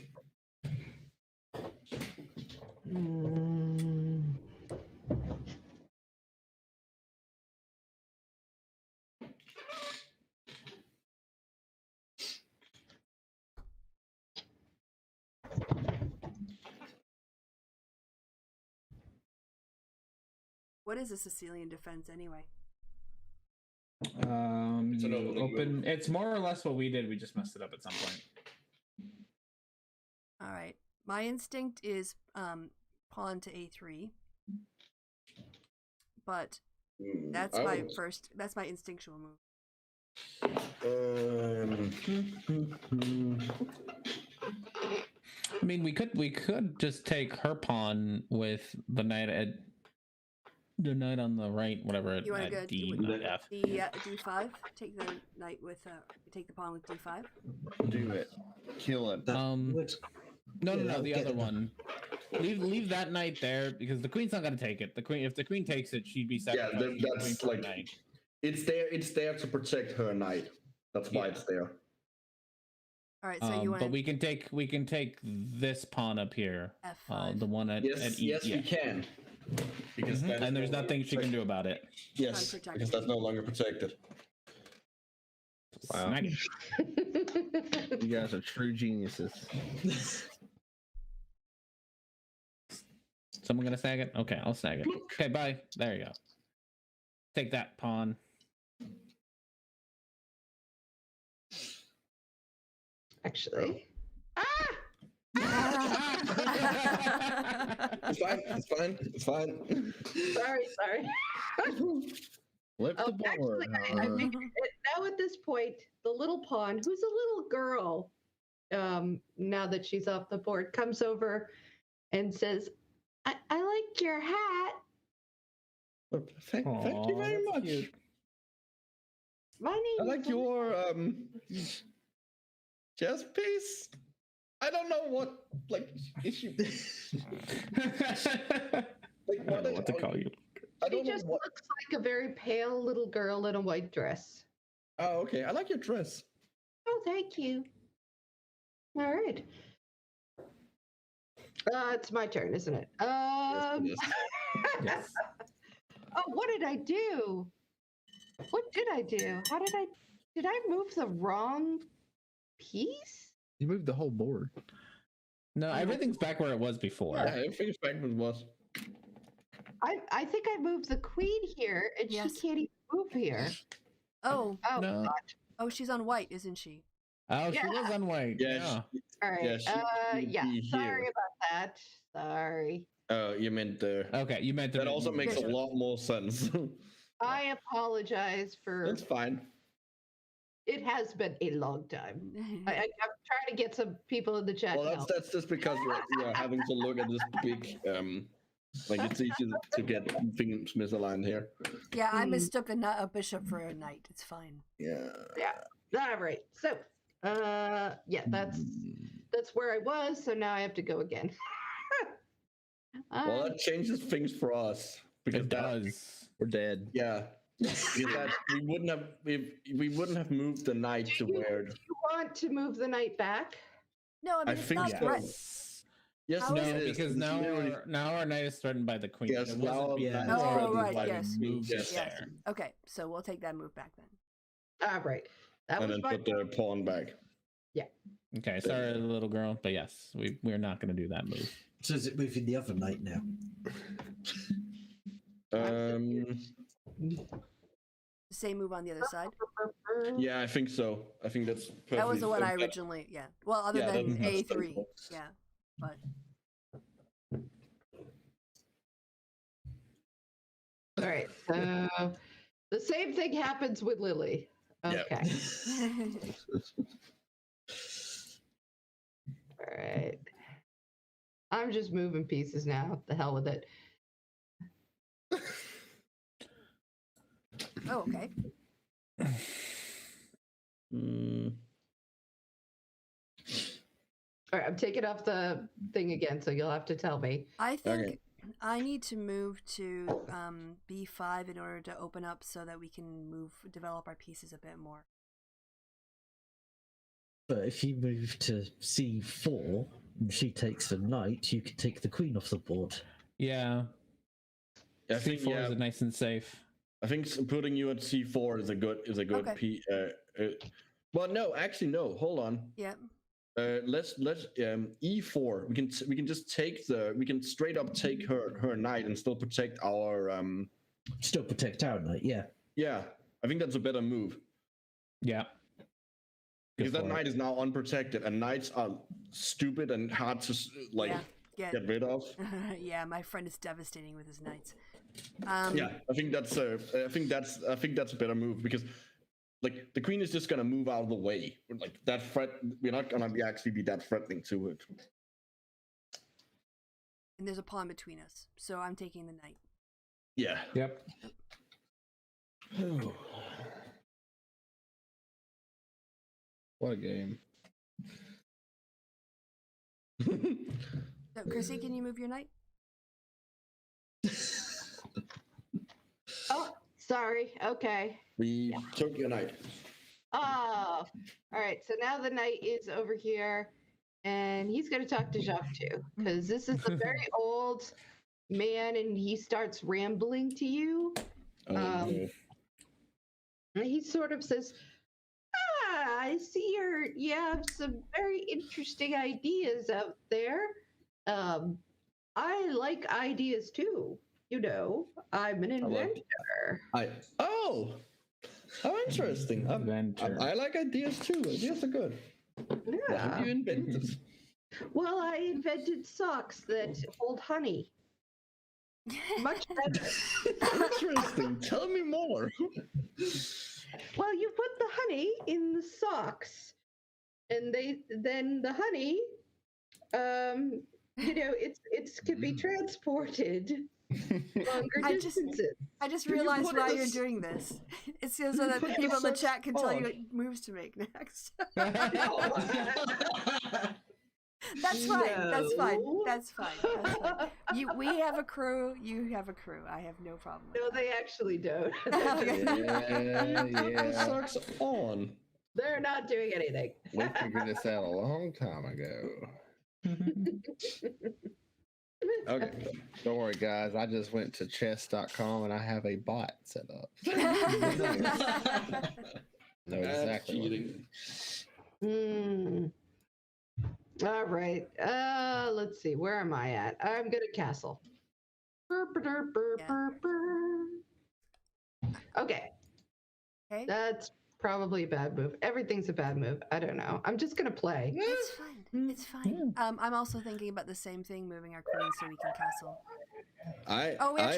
[SPEAKER 1] What is a Sicilian defense anyway?
[SPEAKER 2] It's an
[SPEAKER 3] You
[SPEAKER 2] opening
[SPEAKER 3] open.
[SPEAKER 2] move.
[SPEAKER 3] It's more or less what we did. We just messed it up at some point.
[SPEAKER 1] All right. My instinct is pawn to A3. But that's
[SPEAKER 2] I
[SPEAKER 1] my
[SPEAKER 2] would-
[SPEAKER 1] first. That's my instinctual move.
[SPEAKER 3] I mean, we could just take her pawn with the knight on the right, whatever.
[SPEAKER 1] You wanna
[SPEAKER 3] at
[SPEAKER 1] go
[SPEAKER 3] D,
[SPEAKER 1] with
[SPEAKER 3] not F.
[SPEAKER 1] D5. Take the knight with. Take the pawn with D5.
[SPEAKER 4] Do it. Kill him.
[SPEAKER 6] That
[SPEAKER 3] Um,
[SPEAKER 6] would-
[SPEAKER 3] No,
[SPEAKER 6] Yeah,
[SPEAKER 3] no,
[SPEAKER 6] that'll
[SPEAKER 3] the
[SPEAKER 6] get
[SPEAKER 3] other
[SPEAKER 6] him.
[SPEAKER 3] one. Leave that knight there because the queen's not gonna take it. If the queen takes it, she'd be
[SPEAKER 2] Yeah,
[SPEAKER 3] sacrificing the queen
[SPEAKER 2] that's
[SPEAKER 3] for the
[SPEAKER 2] like
[SPEAKER 3] knight.
[SPEAKER 2] it's there to protect her knight. That's why
[SPEAKER 3] Yeah.
[SPEAKER 2] it's there.
[SPEAKER 1] All right. So you want
[SPEAKER 3] But we can take this pawn up here,
[SPEAKER 1] F5.
[SPEAKER 3] the one at
[SPEAKER 2] Yes,
[SPEAKER 3] E.
[SPEAKER 2] yes,
[SPEAKER 3] yeah.
[SPEAKER 2] we can. Because then
[SPEAKER 3] And there's
[SPEAKER 2] it's no
[SPEAKER 3] nothing
[SPEAKER 2] longer
[SPEAKER 3] she can
[SPEAKER 2] protected.
[SPEAKER 3] do about it.
[SPEAKER 2] Yes,
[SPEAKER 1] Unprotected.
[SPEAKER 2] because that's no longer protected.
[SPEAKER 4] Wow.
[SPEAKER 3] Snag it.
[SPEAKER 4] You guys are true geniuses.
[SPEAKER 3] Someone gonna snag it? Okay, I'll snag it. Okay, bye. There you go. Take that pawn.
[SPEAKER 5] Actually.
[SPEAKER 2] It's fine. It's fine. It's fine.
[SPEAKER 5] Sorry.
[SPEAKER 4] Flip the board.
[SPEAKER 5] Actually, I think now at this point, the little pawn, who's a little girl, now that she's off the board, comes over and says, I like your hat.
[SPEAKER 2] Thank you very
[SPEAKER 3] Aw, that's
[SPEAKER 2] much.
[SPEAKER 3] cute.
[SPEAKER 5] My name
[SPEAKER 2] I
[SPEAKER 5] is
[SPEAKER 2] like your chess piece. I don't know what issue.
[SPEAKER 3] I don't know what to call you.
[SPEAKER 2] I
[SPEAKER 5] She
[SPEAKER 2] don't know
[SPEAKER 5] just
[SPEAKER 2] what.
[SPEAKER 5] looks like a very pale little girl in a white dress.
[SPEAKER 2] Oh, okay. I like your dress.
[SPEAKER 5] Oh, thank you. All right. It's my turn, isn't it?
[SPEAKER 2] Yes.
[SPEAKER 3] Yes.
[SPEAKER 5] Oh, what did I do? What did I do? Did I move the wrong piece?
[SPEAKER 4] You moved the whole board.
[SPEAKER 3] No, everything's back where it was before.
[SPEAKER 2] Yeah, everything's back where it was.
[SPEAKER 5] I think I moved the queen here, and
[SPEAKER 1] Yes.
[SPEAKER 5] she can't even move here.
[SPEAKER 1] Oh,
[SPEAKER 5] Oh,
[SPEAKER 3] No.
[SPEAKER 5] God.
[SPEAKER 1] oh, she's on white, isn't she?
[SPEAKER 3] Oh, she
[SPEAKER 5] Yeah.
[SPEAKER 3] was on white.
[SPEAKER 2] Yeah,
[SPEAKER 3] Yeah.
[SPEAKER 5] All right.
[SPEAKER 2] Yeah, she would
[SPEAKER 5] Yeah.
[SPEAKER 2] be
[SPEAKER 5] Sorry
[SPEAKER 2] here.
[SPEAKER 5] about that. Sorry.
[SPEAKER 2] You meant
[SPEAKER 3] Okay, you meant to
[SPEAKER 2] that also makes a
[SPEAKER 1] Bishop.
[SPEAKER 2] lot more sense.
[SPEAKER 5] I apologize for.
[SPEAKER 2] That's fine.
[SPEAKER 5] It has been a long time. I'm trying to get some people in the chat.
[SPEAKER 2] Well,
[SPEAKER 5] now.
[SPEAKER 2] that's just because you're having to look at this big Like it's easy to get things misaligned here.
[SPEAKER 1] Yeah, I mistook a bishop for a knight. It's fine.
[SPEAKER 2] Yeah.
[SPEAKER 5] All right. So, yeah, that's where I was. So now I have to go again.
[SPEAKER 2] Well, that changes things for us because
[SPEAKER 3] It does.
[SPEAKER 4] We're dead.
[SPEAKER 2] Yeah. Because that, we wouldn't have moved the knight to where.
[SPEAKER 5] Do you want to move the knight back?
[SPEAKER 1] No, I mean
[SPEAKER 2] I
[SPEAKER 1] it's
[SPEAKER 2] think
[SPEAKER 1] not
[SPEAKER 2] so.
[SPEAKER 1] threatened.
[SPEAKER 2] Yes,
[SPEAKER 1] How
[SPEAKER 3] No,
[SPEAKER 1] is
[SPEAKER 2] it is.
[SPEAKER 3] because
[SPEAKER 2] It's
[SPEAKER 3] now
[SPEAKER 2] literally-
[SPEAKER 3] our knight is threatened by the queen.
[SPEAKER 2] Yes,
[SPEAKER 3] It wasn't
[SPEAKER 2] now-
[SPEAKER 3] being
[SPEAKER 6] Yeah.
[SPEAKER 1] Oh,
[SPEAKER 3] threatened
[SPEAKER 1] right,
[SPEAKER 3] by
[SPEAKER 1] yes.
[SPEAKER 3] the move
[SPEAKER 2] Yes.
[SPEAKER 3] there.
[SPEAKER 1] Okay, so we'll take that move back then.
[SPEAKER 5] All right. That
[SPEAKER 2] and
[SPEAKER 5] was
[SPEAKER 2] then
[SPEAKER 5] my
[SPEAKER 2] put the pawn back.
[SPEAKER 3] Okay, sorry, little girl, but yes, we're not going to do that move.
[SPEAKER 6] So is it moving the other night now?
[SPEAKER 1] Same move on the other side.
[SPEAKER 2] Yeah, I think so. I think that's perfect.
[SPEAKER 1] That was the one I originally. Yeah. Well, other
[SPEAKER 2] Yeah,
[SPEAKER 1] than
[SPEAKER 2] that's
[SPEAKER 1] A3.
[SPEAKER 2] sensible.
[SPEAKER 1] Yeah, but
[SPEAKER 5] All right. So the same thing happens with Lily.
[SPEAKER 2] Yeah.
[SPEAKER 5] Okay. All right. I'm just moving pieces now. The hell with it.
[SPEAKER 1] oh, okay.
[SPEAKER 2] Mm,
[SPEAKER 5] All right. I'm taking off the thing again, so you'll have to tell me.
[SPEAKER 1] I think
[SPEAKER 2] Okay.
[SPEAKER 1] I need to move to B5 in order to open up so that we can develop our pieces a bit more.
[SPEAKER 6] But if you move to C4 and she takes the knight, you can take the queen off the board.
[SPEAKER 3] Yeah,
[SPEAKER 2] I think
[SPEAKER 3] C4 is nice and safe.
[SPEAKER 2] I think putting you at C4 is a good
[SPEAKER 1] Okay.
[SPEAKER 2] well, no, actually, no. Hold on.
[SPEAKER 1] Yep.
[SPEAKER 2] Let's E4. We can just take we can straight up take her knight and still protect our
[SPEAKER 6] Still protect our knight, yeah.
[SPEAKER 2] Yeah, I think that's a better move
[SPEAKER 3] Yeah.
[SPEAKER 2] because
[SPEAKER 3] Go
[SPEAKER 2] that
[SPEAKER 3] for
[SPEAKER 2] knight
[SPEAKER 3] it.
[SPEAKER 2] is now unprotected, and knights are stupid and hard to
[SPEAKER 1] Yeah.
[SPEAKER 2] get rid of.
[SPEAKER 1] Yeah, my friend is devastating with his knights.
[SPEAKER 2] Yeah, I think that's a better move because like the queen is just gonna move out of the way. Like that threat, we're not gonna actually be that threatening to it.
[SPEAKER 1] And there's a pawn between us, so I'm taking the knight.
[SPEAKER 2] Yeah.
[SPEAKER 3] Yep.
[SPEAKER 4] What a game.
[SPEAKER 1] So, Chrissy, can you move your knight?
[SPEAKER 5] Oh, sorry. Okay.
[SPEAKER 2] We took your knight.
[SPEAKER 5] Oh, all right. So now the knight is over here, and he's going to talk to Jacques too, because this is a very old man, and he starts rambling to you.
[SPEAKER 2] No.
[SPEAKER 5] And he sort of says, I see you have some very interesting ideas out there. I like ideas too. You know, I'm an inventor.
[SPEAKER 2] How interesting.
[SPEAKER 3] Inventor.
[SPEAKER 2] I like ideas too. Ideas are good. What have
[SPEAKER 5] Yeah.
[SPEAKER 2] you invented?
[SPEAKER 5] Well, I invented socks that hold honey. Much better.
[SPEAKER 2] Interesting. Tell me more.
[SPEAKER 5] Well, you put the honey in the socks, and then the honey, it's can be transported longer
[SPEAKER 1] I just-
[SPEAKER 5] distances.
[SPEAKER 1] I just
[SPEAKER 2] Can you
[SPEAKER 1] realized
[SPEAKER 2] put
[SPEAKER 1] why
[SPEAKER 2] this-
[SPEAKER 1] you're doing this. It's so that the
[SPEAKER 2] put
[SPEAKER 1] people in the
[SPEAKER 2] this
[SPEAKER 1] chat can tell you
[SPEAKER 2] on?
[SPEAKER 1] what moves to make next. That's fine. That's fine.
[SPEAKER 5] No.
[SPEAKER 1] That's fine. That's fine. We have a crew. You have a crew. I have no problem with
[SPEAKER 5] No, they actually don't.
[SPEAKER 1] Okay.
[SPEAKER 4] Yeah,
[SPEAKER 2] Put the
[SPEAKER 4] yeah.
[SPEAKER 2] socks on.
[SPEAKER 5] They're not doing anything.
[SPEAKER 4] We figured this out a long time ago.
[SPEAKER 2] Okay.
[SPEAKER 4] Don't worry, guys. I just went to chess.com and I have a bot set up.
[SPEAKER 1] that.
[SPEAKER 4] Know
[SPEAKER 2] That's
[SPEAKER 4] exactly. What
[SPEAKER 5] Hmm. All right. Let's see. Where am I at? I'm good at castle. Okay.
[SPEAKER 1] Okay.
[SPEAKER 5] That's probably a bad move. Everything's a bad move. I don't know. I'm just gonna play.
[SPEAKER 1] It's fine. It's fine. I'm also thinking about the same thing, moving our queen so we can castle.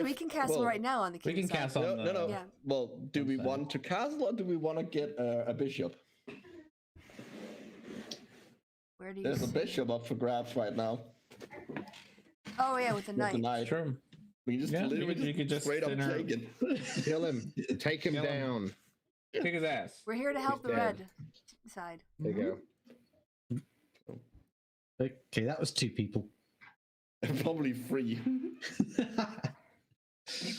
[SPEAKER 1] We can castle
[SPEAKER 2] well,
[SPEAKER 1] right now on the
[SPEAKER 3] We
[SPEAKER 1] king
[SPEAKER 3] can
[SPEAKER 1] side.
[SPEAKER 3] castle.
[SPEAKER 2] No.
[SPEAKER 1] Yeah.
[SPEAKER 2] Well, do we
[SPEAKER 3] One side.
[SPEAKER 2] want to castle or do we want to get a bishop?
[SPEAKER 1] Where do you?
[SPEAKER 2] There's a
[SPEAKER 1] see-
[SPEAKER 2] bishop up for grabs right now.
[SPEAKER 1] Oh yeah, with the
[SPEAKER 2] With the
[SPEAKER 1] knight.
[SPEAKER 2] knight.
[SPEAKER 3] True.
[SPEAKER 2] We just
[SPEAKER 3] Yeah,
[SPEAKER 2] literally
[SPEAKER 3] you could just
[SPEAKER 2] straight up
[SPEAKER 3] sit there-
[SPEAKER 2] take it.
[SPEAKER 4] Kill him. Take him
[SPEAKER 3] Kill him.
[SPEAKER 4] down.
[SPEAKER 3] Kick his ass.
[SPEAKER 1] We're here to help the
[SPEAKER 4] dead.
[SPEAKER 1] red side.
[SPEAKER 4] There you go.
[SPEAKER 6] Okay, that was 2 people.
[SPEAKER 2] Probably 3.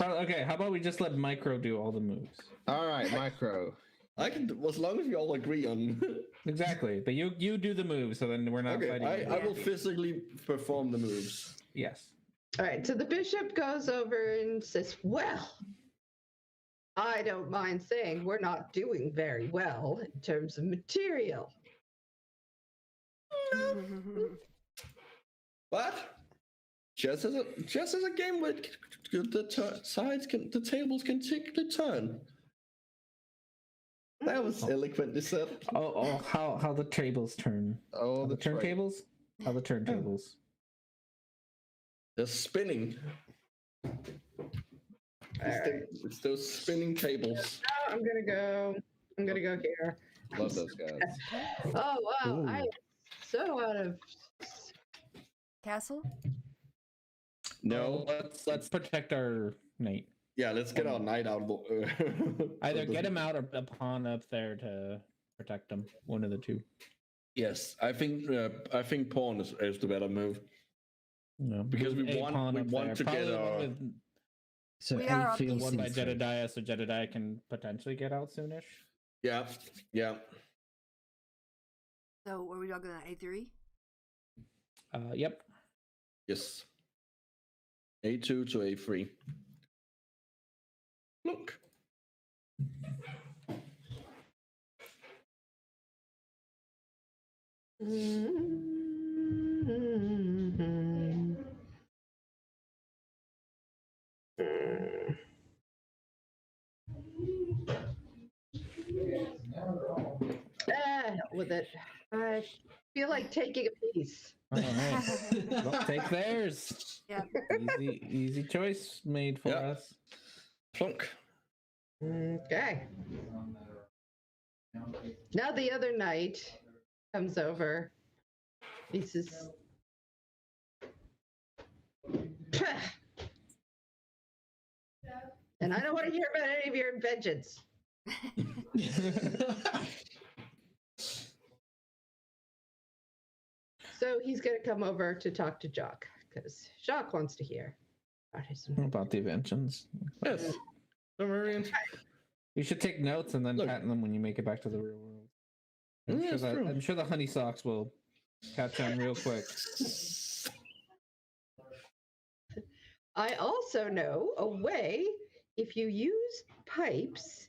[SPEAKER 3] Okay, how about we just let Micro do all the moves?
[SPEAKER 4] All right, Micro.
[SPEAKER 2] I can, as long as we all agree on.
[SPEAKER 3] Exactly, but you do the moves, so then we're not
[SPEAKER 2] Okay,
[SPEAKER 3] fighting.
[SPEAKER 2] I will physically perform the moves.
[SPEAKER 3] Yes.
[SPEAKER 5] All right, so the bishop goes over and says, well, I don't mind saying we're not doing very well in terms of material.
[SPEAKER 2] But chess is a game where the tables can quickly turn. That was eloquently said.
[SPEAKER 3] How the tables turn.
[SPEAKER 4] Oh,
[SPEAKER 3] The
[SPEAKER 4] that's right.
[SPEAKER 3] turntables? How the turntables.
[SPEAKER 2] They're spinning. It's those spinning tables.
[SPEAKER 5] Now I'm gonna go here.
[SPEAKER 4] Love those guys.
[SPEAKER 5] Oh wow, I am
[SPEAKER 3] Ooh.
[SPEAKER 5] so out of
[SPEAKER 1] Castle?
[SPEAKER 2] No,
[SPEAKER 3] Let's protect our knight.
[SPEAKER 2] yeah, let's get our knight out of the.
[SPEAKER 3] Either get him out or a pawn up there to protect him. One of the two.
[SPEAKER 2] Yes, I think pawn is the better move
[SPEAKER 3] No,
[SPEAKER 2] because we
[SPEAKER 3] a
[SPEAKER 2] want
[SPEAKER 3] pawn up there.
[SPEAKER 2] to get
[SPEAKER 3] Probably one
[SPEAKER 2] our.
[SPEAKER 3] with
[SPEAKER 6] So
[SPEAKER 1] We are
[SPEAKER 6] A
[SPEAKER 1] up
[SPEAKER 6] feels
[SPEAKER 3] one by
[SPEAKER 1] east.
[SPEAKER 3] Jedediah, so Jedediah can potentially get out soonish.
[SPEAKER 2] Yeah, yeah.
[SPEAKER 1] So are we talking about A3?
[SPEAKER 3] Yep.
[SPEAKER 2] Yes. A2 to A3. Look.
[SPEAKER 5] hell with it. I feel like taking a piece.
[SPEAKER 3] All right. Well, take theirs.
[SPEAKER 1] Yeah.
[SPEAKER 3] Easy choice made for
[SPEAKER 2] Yeah.
[SPEAKER 3] us.
[SPEAKER 2] Plunk.
[SPEAKER 5] Okay. Now the other knight comes over. He says, "Pah." And I don't want to hear about any of your inventions. So he's going to come over to talk to Jacques because Jacques wants to hear about his
[SPEAKER 3] What about the inventions?
[SPEAKER 2] Yes.
[SPEAKER 3] You should take notes and then
[SPEAKER 2] Look.
[SPEAKER 3] patent them when you make it back to the real world.
[SPEAKER 2] Yeah, it's true.
[SPEAKER 3] I'm sure the honey socks will catch on real quick.
[SPEAKER 5] I also know a way if you use pipes,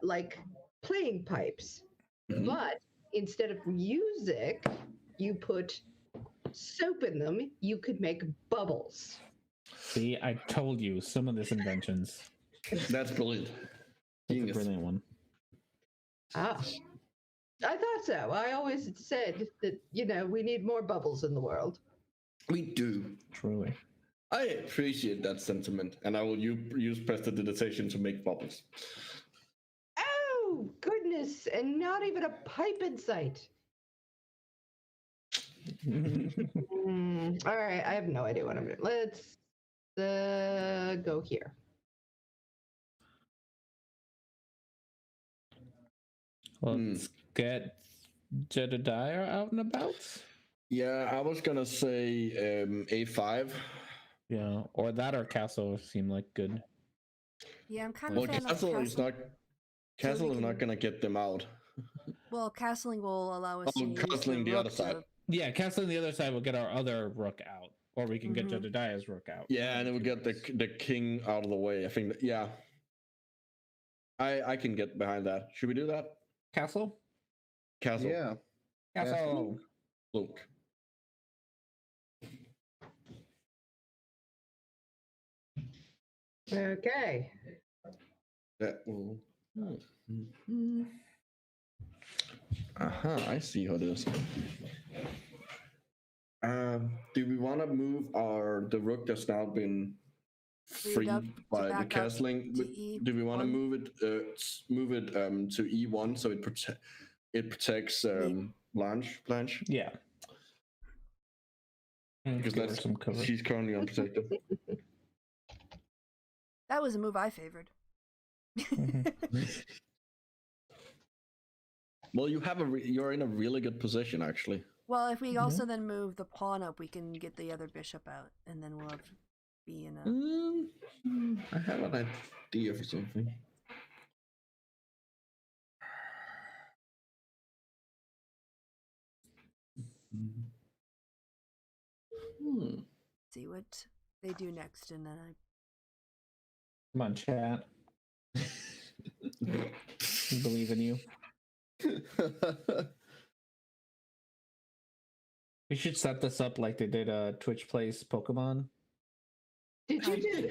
[SPEAKER 5] like playing pipes,
[SPEAKER 2] Mhm.
[SPEAKER 5] but instead of music, you put soap in them, you could make bubbles.
[SPEAKER 3] See, I told you some of this inventions.
[SPEAKER 2] That's brilliant.
[SPEAKER 3] That's a
[SPEAKER 2] Genius.
[SPEAKER 3] brilliant one.
[SPEAKER 5] Ah, I thought so. I always said that, we need more bubbles in the world.
[SPEAKER 2] We do.
[SPEAKER 3] Truly.
[SPEAKER 2] I appreciate that sentiment, and I will use prestidigitation to make bubbles.
[SPEAKER 5] Oh, goodness. And not even a pipe in sight. All right. I have no idea what I'm doing. Let's go here.
[SPEAKER 3] Let's get Jedediah out and about.
[SPEAKER 2] Yeah, I was gonna say A5.
[SPEAKER 3] Yeah, or that or Castle seem like good.
[SPEAKER 1] Yeah, I'm kind
[SPEAKER 2] Well,
[SPEAKER 1] of fan of
[SPEAKER 2] Castle is not. Castle
[SPEAKER 1] we
[SPEAKER 2] is not
[SPEAKER 1] can-
[SPEAKER 2] gonna get them out.
[SPEAKER 1] Well, castling will allow us
[SPEAKER 2] Oh,
[SPEAKER 1] to use
[SPEAKER 2] castling the
[SPEAKER 1] rook
[SPEAKER 2] other side.
[SPEAKER 1] to-
[SPEAKER 3] Yeah, Castle on the other side will get our other rook out, or we can get
[SPEAKER 1] Mhm.
[SPEAKER 3] Jedediah's rook out.
[SPEAKER 2] Yeah, and it will get the king out of the way. I think. Yeah. I can get behind that. Should we do that?
[SPEAKER 3] Castle.
[SPEAKER 2] Castle.
[SPEAKER 4] Yeah.
[SPEAKER 3] Castle.
[SPEAKER 2] Look.
[SPEAKER 5] Okay.
[SPEAKER 2] That will. I see how it is. Do we want to move the rook that's now been freed
[SPEAKER 1] up to
[SPEAKER 2] by the
[SPEAKER 1] back up
[SPEAKER 2] castling?
[SPEAKER 1] to E
[SPEAKER 2] Do we want to
[SPEAKER 1] E1?
[SPEAKER 2] move it to E1 so it protects Blanche?
[SPEAKER 3] Yeah.
[SPEAKER 2] Because
[SPEAKER 3] Give her some cover.
[SPEAKER 2] she's currently unprotected.
[SPEAKER 1] That was a move I favored.
[SPEAKER 2] Well, you're in a really good position, actually.
[SPEAKER 1] Well, if we also then move the pawn up, we can get the other bishop out, and then we'll have be in a.
[SPEAKER 2] I have an idea for something.
[SPEAKER 1] See what they do next, and then I.
[SPEAKER 3] Come on, chat. We believe in you. We should set this up like they did Twitch Plays Pokemon.
[SPEAKER 5] Did you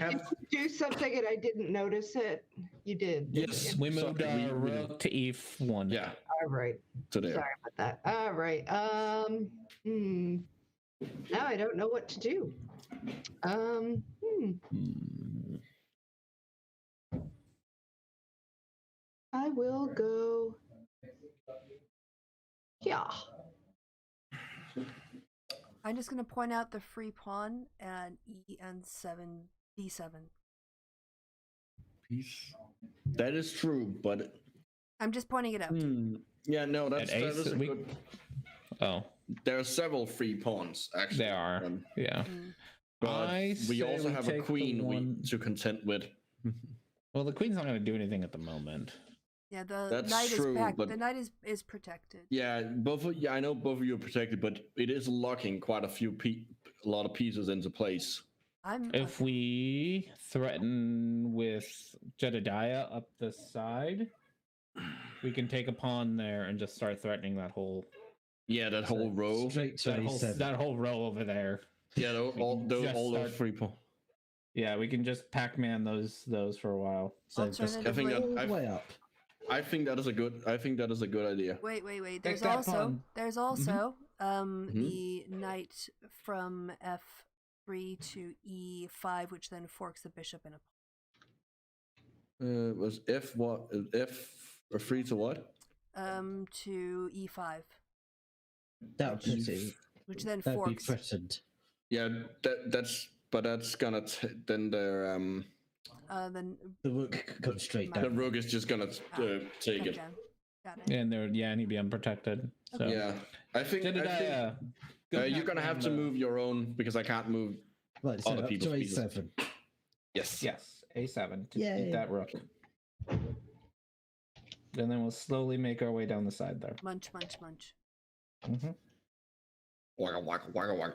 [SPEAKER 5] do something and I didn't notice it? You did.
[SPEAKER 2] Yes,
[SPEAKER 3] We moved
[SPEAKER 2] we
[SPEAKER 3] rook to e1.
[SPEAKER 2] Yeah.
[SPEAKER 5] All right.
[SPEAKER 2] To there.
[SPEAKER 5] Sorry about that. All right. Now I don't know what to do. I will go. Yeah.
[SPEAKER 1] I'm just going to point out the free pawn and en7, d7.
[SPEAKER 2] Peace. That is true, but
[SPEAKER 1] I'm just pointing it out.
[SPEAKER 2] yeah, no, that is a good.
[SPEAKER 3] Oh,
[SPEAKER 2] There are several free pawns, actually.
[SPEAKER 3] there are. Yeah.
[SPEAKER 2] But we also have a queen to contend with.
[SPEAKER 3] Well, the queen's not going to do anything at the moment.
[SPEAKER 1] Yeah, the
[SPEAKER 2] That's
[SPEAKER 1] knight
[SPEAKER 2] true,
[SPEAKER 1] is back.
[SPEAKER 2] but-
[SPEAKER 1] The knight is protected.
[SPEAKER 2] Yeah, I know both of you are protected, but it is locking quite a lot of pieces into place.
[SPEAKER 3] If we threaten with Jedediah up the side, we can take a pawn there and just start threatening that whole
[SPEAKER 2] that whole row.
[SPEAKER 6] Straight to A7.
[SPEAKER 3] that whole row over there.
[SPEAKER 2] Yeah, all those free pawns.
[SPEAKER 3] Yeah, we can just Pac-Man those for a while.
[SPEAKER 6] So just
[SPEAKER 2] I think
[SPEAKER 6] all the way up.
[SPEAKER 2] I think that is a good idea.
[SPEAKER 1] Wait.
[SPEAKER 3] Take
[SPEAKER 1] There's
[SPEAKER 3] that
[SPEAKER 1] also
[SPEAKER 3] pawn.
[SPEAKER 1] the knight from f3 to e5, which then forks the bishop in a.
[SPEAKER 2] Was F3 to what?
[SPEAKER 1] To e5,
[SPEAKER 6] That would put it.
[SPEAKER 1] which then
[SPEAKER 6] That'd be
[SPEAKER 1] forks.
[SPEAKER 6] threatened.
[SPEAKER 2] Yeah, that's gonna then their
[SPEAKER 1] Then
[SPEAKER 6] The rook comes straight
[SPEAKER 2] the
[SPEAKER 6] down.
[SPEAKER 2] rook is just gonna take it.
[SPEAKER 1] down. Got it.
[SPEAKER 3] And he'd be unprotected. So
[SPEAKER 2] Yeah, I think
[SPEAKER 3] Jedediah, go
[SPEAKER 2] you're gonna have to
[SPEAKER 3] Pac-Man
[SPEAKER 2] move your own because I can't move.
[SPEAKER 6] Right, so
[SPEAKER 2] other
[SPEAKER 6] up to
[SPEAKER 2] people's pieces.
[SPEAKER 6] A7.
[SPEAKER 2] Yes.
[SPEAKER 3] Yes, A7 to
[SPEAKER 6] Yay.
[SPEAKER 3] eat that rook. And then we'll slowly make our way down the side there.
[SPEAKER 1] Munch.
[SPEAKER 3] Mm-hmm.
[SPEAKER 2] Waka.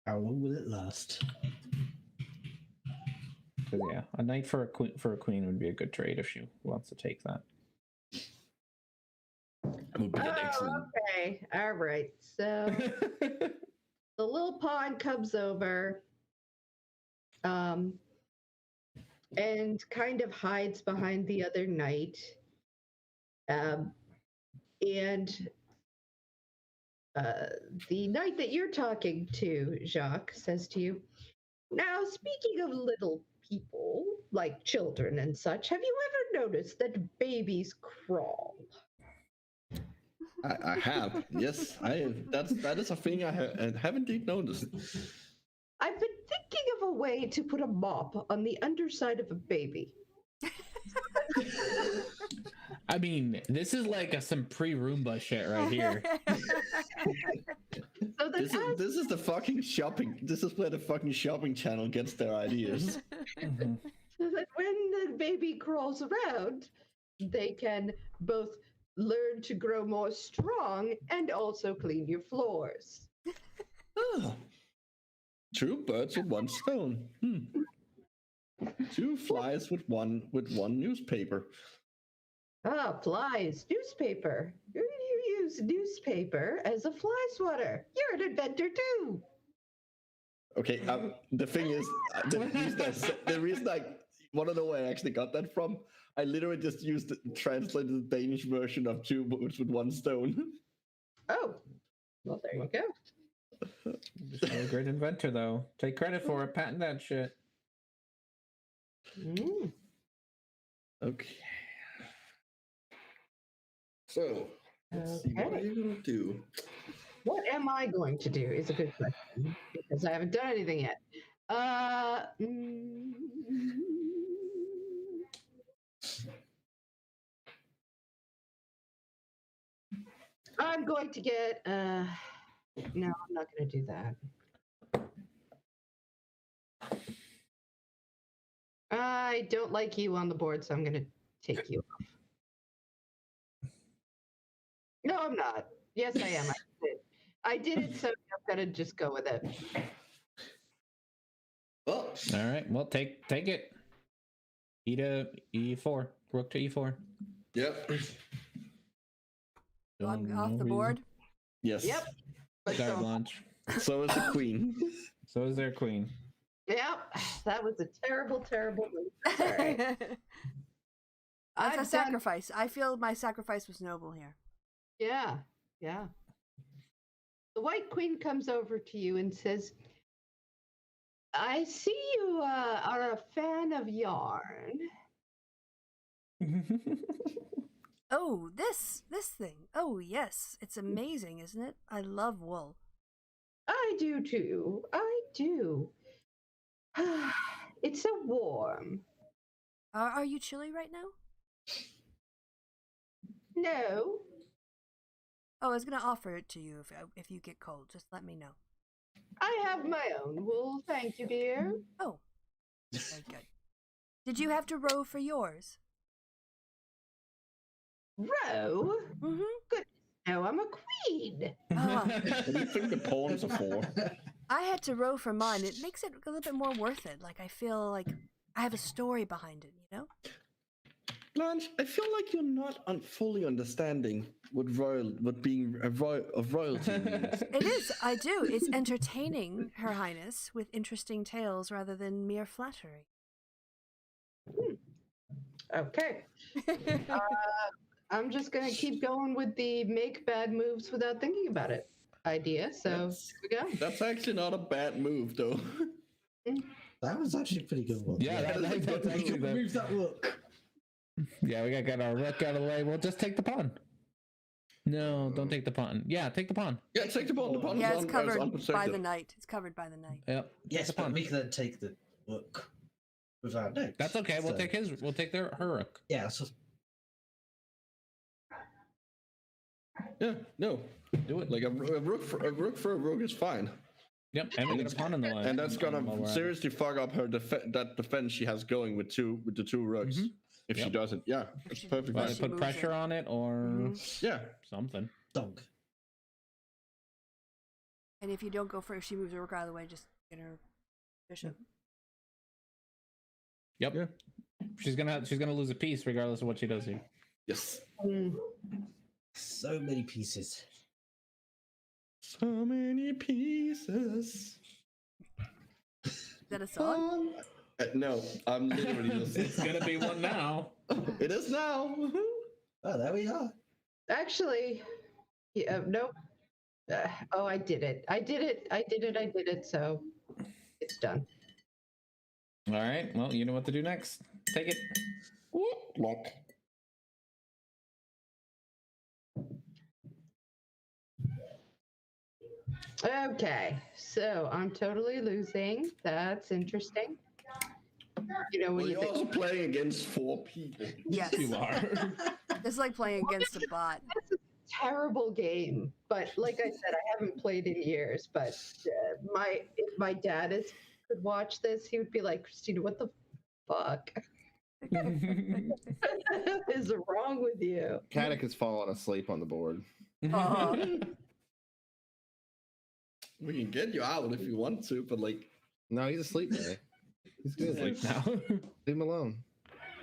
[SPEAKER 6] How long will it last?
[SPEAKER 3] Because yeah, a knight for a queen would be a good trade if she wants to take that.
[SPEAKER 2] Would be an excellent.
[SPEAKER 5] Okay. All right. So the little pawn comes over, and kind of hides behind the other knight, and the knight that you're talking to, Jacques, says to you, "Now, speaking of little people, like children and such, have you ever noticed that babies crawl?"
[SPEAKER 2] I have. Yes, that is a thing I have indeed noticed.
[SPEAKER 5] I've been thinking of a way to put a mop on the underside of a baby.
[SPEAKER 3] I mean, this is like some pre-Roomba shit right here.
[SPEAKER 5] So that
[SPEAKER 2] This is the fucking shopping. This is where the fucking shopping channel gets their ideas.
[SPEAKER 3] Mhm.
[SPEAKER 5] so that when the baby crawls around, they can both learn to grow more strong and also clean your floors.
[SPEAKER 2] Oh. Two birds with one stone. Two flies with one newspaper.
[SPEAKER 5] Ah, flies, newspaper. You use newspaper as a fly swatter. You're an inventor too.
[SPEAKER 2] Okay, the thing is, the reason I want to know where I actually got that from, I literally just translated the Danish version of two birds with one stone.
[SPEAKER 5] Oh, well, there you go.
[SPEAKER 3] Just a great inventor, though. Take credit for it. Patent that shit.
[SPEAKER 5] Mm.
[SPEAKER 2] Okay. So, Let's see, what are you gonna do?
[SPEAKER 5] What am I going to do is a good question because I haven't done anything yet. I'm going to get. No, I'm not going to do that. I don't like you on the board, so I'm going to take you off. No, I'm not. Yes, I am. I did it, so I'm going to just go with it.
[SPEAKER 2] Oh,
[SPEAKER 3] All right. Well, take it. E to E4. Rook to E4.
[SPEAKER 2] yep.
[SPEAKER 1] I'm off the board.
[SPEAKER 2] Yes.
[SPEAKER 5] Yep. But
[SPEAKER 3] Card
[SPEAKER 5] so,
[SPEAKER 3] launch.
[SPEAKER 2] So is the queen.
[SPEAKER 3] So is their queen.
[SPEAKER 5] yep. That was a terrible, terrible move. That's all right.
[SPEAKER 1] That's a
[SPEAKER 5] I've done-
[SPEAKER 1] sacrifice. I feel my sacrifice was noble here.
[SPEAKER 5] Yeah, yeah. The White Queen comes over to you and says, I see you are a fan of yarn.
[SPEAKER 1] Oh, this thing. Oh, yes. It's amazing, isn't it? I love wool.
[SPEAKER 5] I do too. I do. It's so warm.
[SPEAKER 1] Are you chilly right now?
[SPEAKER 5] No.
[SPEAKER 1] Oh, I was gonna offer it to you if you get cold. Just let me know.
[SPEAKER 5] I have my own wool, thank you, dear.
[SPEAKER 1] Oh, very good. Did you have to row for yours?
[SPEAKER 5] Row?
[SPEAKER 1] Mm-hmm.
[SPEAKER 5] No, I'm a queen.
[SPEAKER 2] What do you think the pawns are for?
[SPEAKER 1] I had to row for mine. It makes it a little bit more worth it. Like I feel like I have a story behind it. You know?
[SPEAKER 2] Blanche, I feel like you're not fully understanding what being of royalty means.
[SPEAKER 1] It is. I do. It's entertaining Her Highness with interesting tales rather than mere flattery.
[SPEAKER 5] Okay. I'm just gonna keep going with the make bad moves without thinking about it idea. So here we go.
[SPEAKER 2] That's actually not a bad move, though.
[SPEAKER 6] That was actually a pretty good one.
[SPEAKER 3] Yeah, that's actually the...
[SPEAKER 6] Move that rook.
[SPEAKER 3] Yeah, we got to get our rook out of the way. We'll just take the pawn. No, don't take the pawn. Yeah, take the pawn.
[SPEAKER 2] Yeah, take the pawn. The pawn
[SPEAKER 1] Yeah,
[SPEAKER 2] is
[SPEAKER 1] it's covered by
[SPEAKER 2] unprotected.
[SPEAKER 1] the knight. It's covered by the knight.
[SPEAKER 3] Yep.
[SPEAKER 6] Yes, but we can then take the rook without no.
[SPEAKER 3] That's okay. We'll
[SPEAKER 6] So-
[SPEAKER 3] take his. We'll take her rook.
[SPEAKER 6] Yeah, so
[SPEAKER 2] Yeah, no.
[SPEAKER 3] Do it.
[SPEAKER 2] Like a rook for a rook is fine.
[SPEAKER 3] Yep. And we get a pawn in the line.
[SPEAKER 2] And that's gonna
[SPEAKER 3] while we're at it.
[SPEAKER 2] seriously fuck up her that defense she has going with the two rooks.
[SPEAKER 3] Mhm.
[SPEAKER 2] If she
[SPEAKER 3] Yep.
[SPEAKER 2] doesn't, yeah, it's perfect.
[SPEAKER 3] Either
[SPEAKER 1] She
[SPEAKER 3] put
[SPEAKER 1] moves
[SPEAKER 3] pressure
[SPEAKER 1] it.
[SPEAKER 3] on it or
[SPEAKER 1] Mhm.
[SPEAKER 2] Yeah,
[SPEAKER 3] something.
[SPEAKER 6] dog.
[SPEAKER 1] And if you don't go for it, if she moves her rook out of the way, just get her bishop.
[SPEAKER 3] Yep.
[SPEAKER 2] Yeah.
[SPEAKER 3] She's gonna lose a piece regardless of what she does here.
[SPEAKER 2] yes.
[SPEAKER 6] So many pieces.
[SPEAKER 2] So many pieces.
[SPEAKER 1] Is that a song?
[SPEAKER 2] No, I'm literally just.
[SPEAKER 3] It's gonna be one now.
[SPEAKER 2] It is now.
[SPEAKER 6] Oh, there we are.
[SPEAKER 5] Actually, yeah, nope. Oh, I did it. I did it. So it's done.
[SPEAKER 3] All right. Well, you know what to do next. Take it.
[SPEAKER 2] Lock.
[SPEAKER 5] Okay, so I'm totally losing. That's interesting. You know, when
[SPEAKER 2] Well,
[SPEAKER 5] you
[SPEAKER 2] you're
[SPEAKER 5] think
[SPEAKER 2] also playing against 4 people.
[SPEAKER 1] Yes.
[SPEAKER 3] You are.
[SPEAKER 1] It's like playing against a bot.
[SPEAKER 5] that's a terrible game, but like I said, I haven't played in years. But if my dad could watch this, he would be like, Christina, what the fuck is wrong with you?
[SPEAKER 4] Caddick has fallen asleep on the board.
[SPEAKER 1] Aw.
[SPEAKER 2] We can get you out if you want to, but like,
[SPEAKER 4] No, he's asleep today. He's good.
[SPEAKER 3] Like now.
[SPEAKER 4] Leave him alone.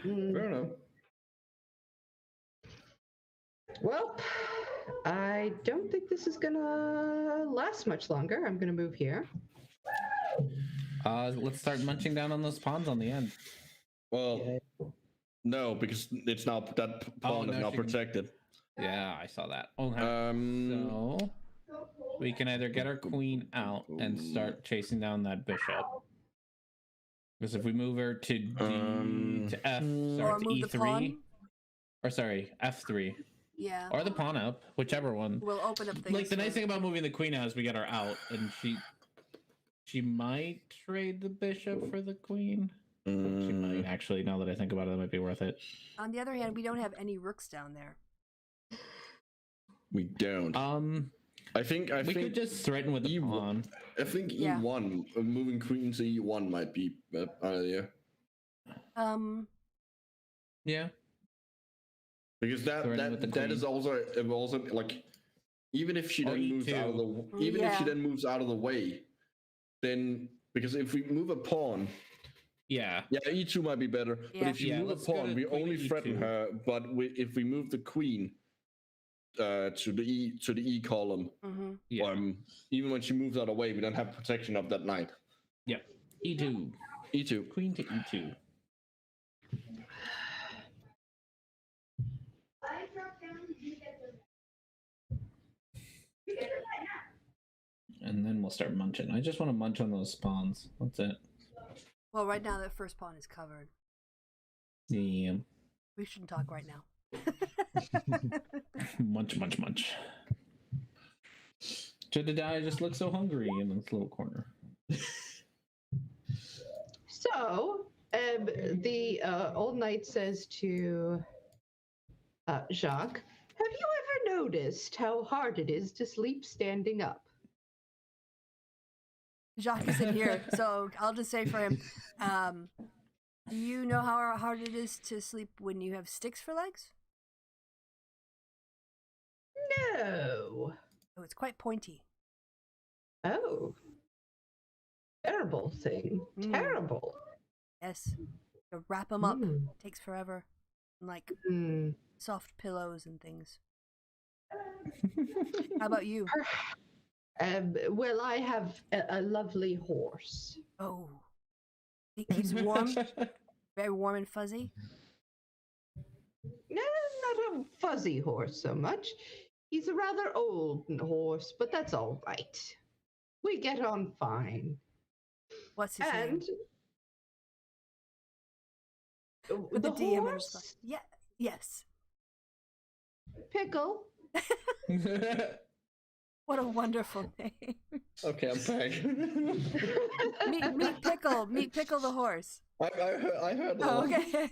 [SPEAKER 2] fair enough.
[SPEAKER 5] Well, I don't think this is gonna last much longer. I'm gonna move here.
[SPEAKER 3] Let's start munching down on those pawns on the end.
[SPEAKER 2] Well, no, because it's now that pawn is
[SPEAKER 3] now
[SPEAKER 2] now
[SPEAKER 3] she can-
[SPEAKER 2] protected.
[SPEAKER 3] Yeah, I saw that. Okay.
[SPEAKER 2] Um,
[SPEAKER 3] So we can either get our queen out and start chasing down that bishop. Because if we move her to D to F,
[SPEAKER 1] Or
[SPEAKER 3] sorry, to
[SPEAKER 1] move the
[SPEAKER 3] E3,
[SPEAKER 1] pawn.
[SPEAKER 3] or sorry, F3.
[SPEAKER 1] Yeah.
[SPEAKER 3] or the pawn up, whichever one.
[SPEAKER 1] We'll open up things.
[SPEAKER 3] Like the nice
[SPEAKER 1] for-
[SPEAKER 3] thing about moving the queen out is we get her out, and she might trade the bishop for the queen. She might actually. Now that I think about it, that might be worth it.
[SPEAKER 1] On the other hand, we don't have any rooks down there.
[SPEAKER 2] We don't. I think
[SPEAKER 3] we could just threaten with the pawn.
[SPEAKER 2] I think
[SPEAKER 1] Yeah.
[SPEAKER 2] E1, moving queen to E1 might be yeah.
[SPEAKER 3] Yeah.
[SPEAKER 2] Because that is also like, even if she
[SPEAKER 3] Or
[SPEAKER 2] then moves out of
[SPEAKER 3] E2.
[SPEAKER 2] the if she then moves out of the way, then because if we move a pawn,
[SPEAKER 3] Yeah.
[SPEAKER 2] E2 might be better. But
[SPEAKER 1] Yeah.
[SPEAKER 2] if you
[SPEAKER 3] Yeah,
[SPEAKER 2] move a
[SPEAKER 3] let's go
[SPEAKER 2] pawn,
[SPEAKER 3] to
[SPEAKER 2] we
[SPEAKER 3] queen
[SPEAKER 2] only
[SPEAKER 3] to
[SPEAKER 2] threaten
[SPEAKER 3] E2.
[SPEAKER 2] her. But if we move the queen to the E column,
[SPEAKER 3] Yeah.
[SPEAKER 2] even when she moves out of the way, we don't have protection of that knight.
[SPEAKER 3] Yeah. E2.
[SPEAKER 2] E2.
[SPEAKER 3] Queen to E2. And then we'll start munching. I just want to munch on those spawns. That's it.
[SPEAKER 1] Well, right now that first pawn is covered.
[SPEAKER 3] Yeah.
[SPEAKER 1] We shouldn't talk right now.
[SPEAKER 3] Munch, munch, munch. Jedediah just looks so hungry in this little corner.
[SPEAKER 5] So, the old knight says to Jacques, "Have you ever noticed how hard it is to sleep standing up?"
[SPEAKER 1] Jacques isn't here, so I'll just say for him, do you know how hard it is to sleep when you have sticks for legs?
[SPEAKER 5] No.
[SPEAKER 1] Oh, it's quite pointy.
[SPEAKER 5] Oh. Terrible thing.
[SPEAKER 1] Mm.
[SPEAKER 5] Terrible.
[SPEAKER 1] Yes. To wrap them up
[SPEAKER 5] Mm.
[SPEAKER 1] takes forever. And like
[SPEAKER 5] Mm.
[SPEAKER 1] soft pillows and things. How about you?
[SPEAKER 5] Well, I have a lovely horse.
[SPEAKER 1] Oh. It keeps warm? Very warm and fuzzy?
[SPEAKER 5] No, not a fuzzy horse so much. He's a rather old horse, but that's all right. We get on fine.
[SPEAKER 1] What's his
[SPEAKER 5] And
[SPEAKER 1] With
[SPEAKER 5] the
[SPEAKER 1] DM and
[SPEAKER 5] horse,
[SPEAKER 1] stuff. Yeah. Yes.
[SPEAKER 5] Pickle.
[SPEAKER 1] What a wonderful name.
[SPEAKER 2] Okay, I'm back.
[SPEAKER 1] meet Pickle. Meet Pickle the horse.
[SPEAKER 2] I heard that.
[SPEAKER 1] Oh,
[SPEAKER 2] one.
[SPEAKER 1] okay.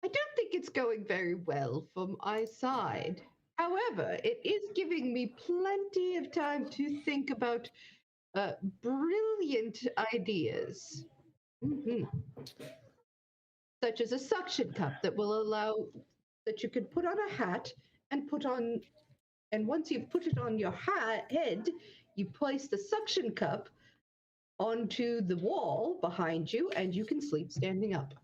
[SPEAKER 5] I don't think it's going very well from my side. However, it is giving me plenty of time to think about brilliant ideas. Mhm. Such as a suction cup that will allow that you could put on a hat and put on, and once you've put it on your head, you place the suction cup onto the wall behind you and you can sleep standing up.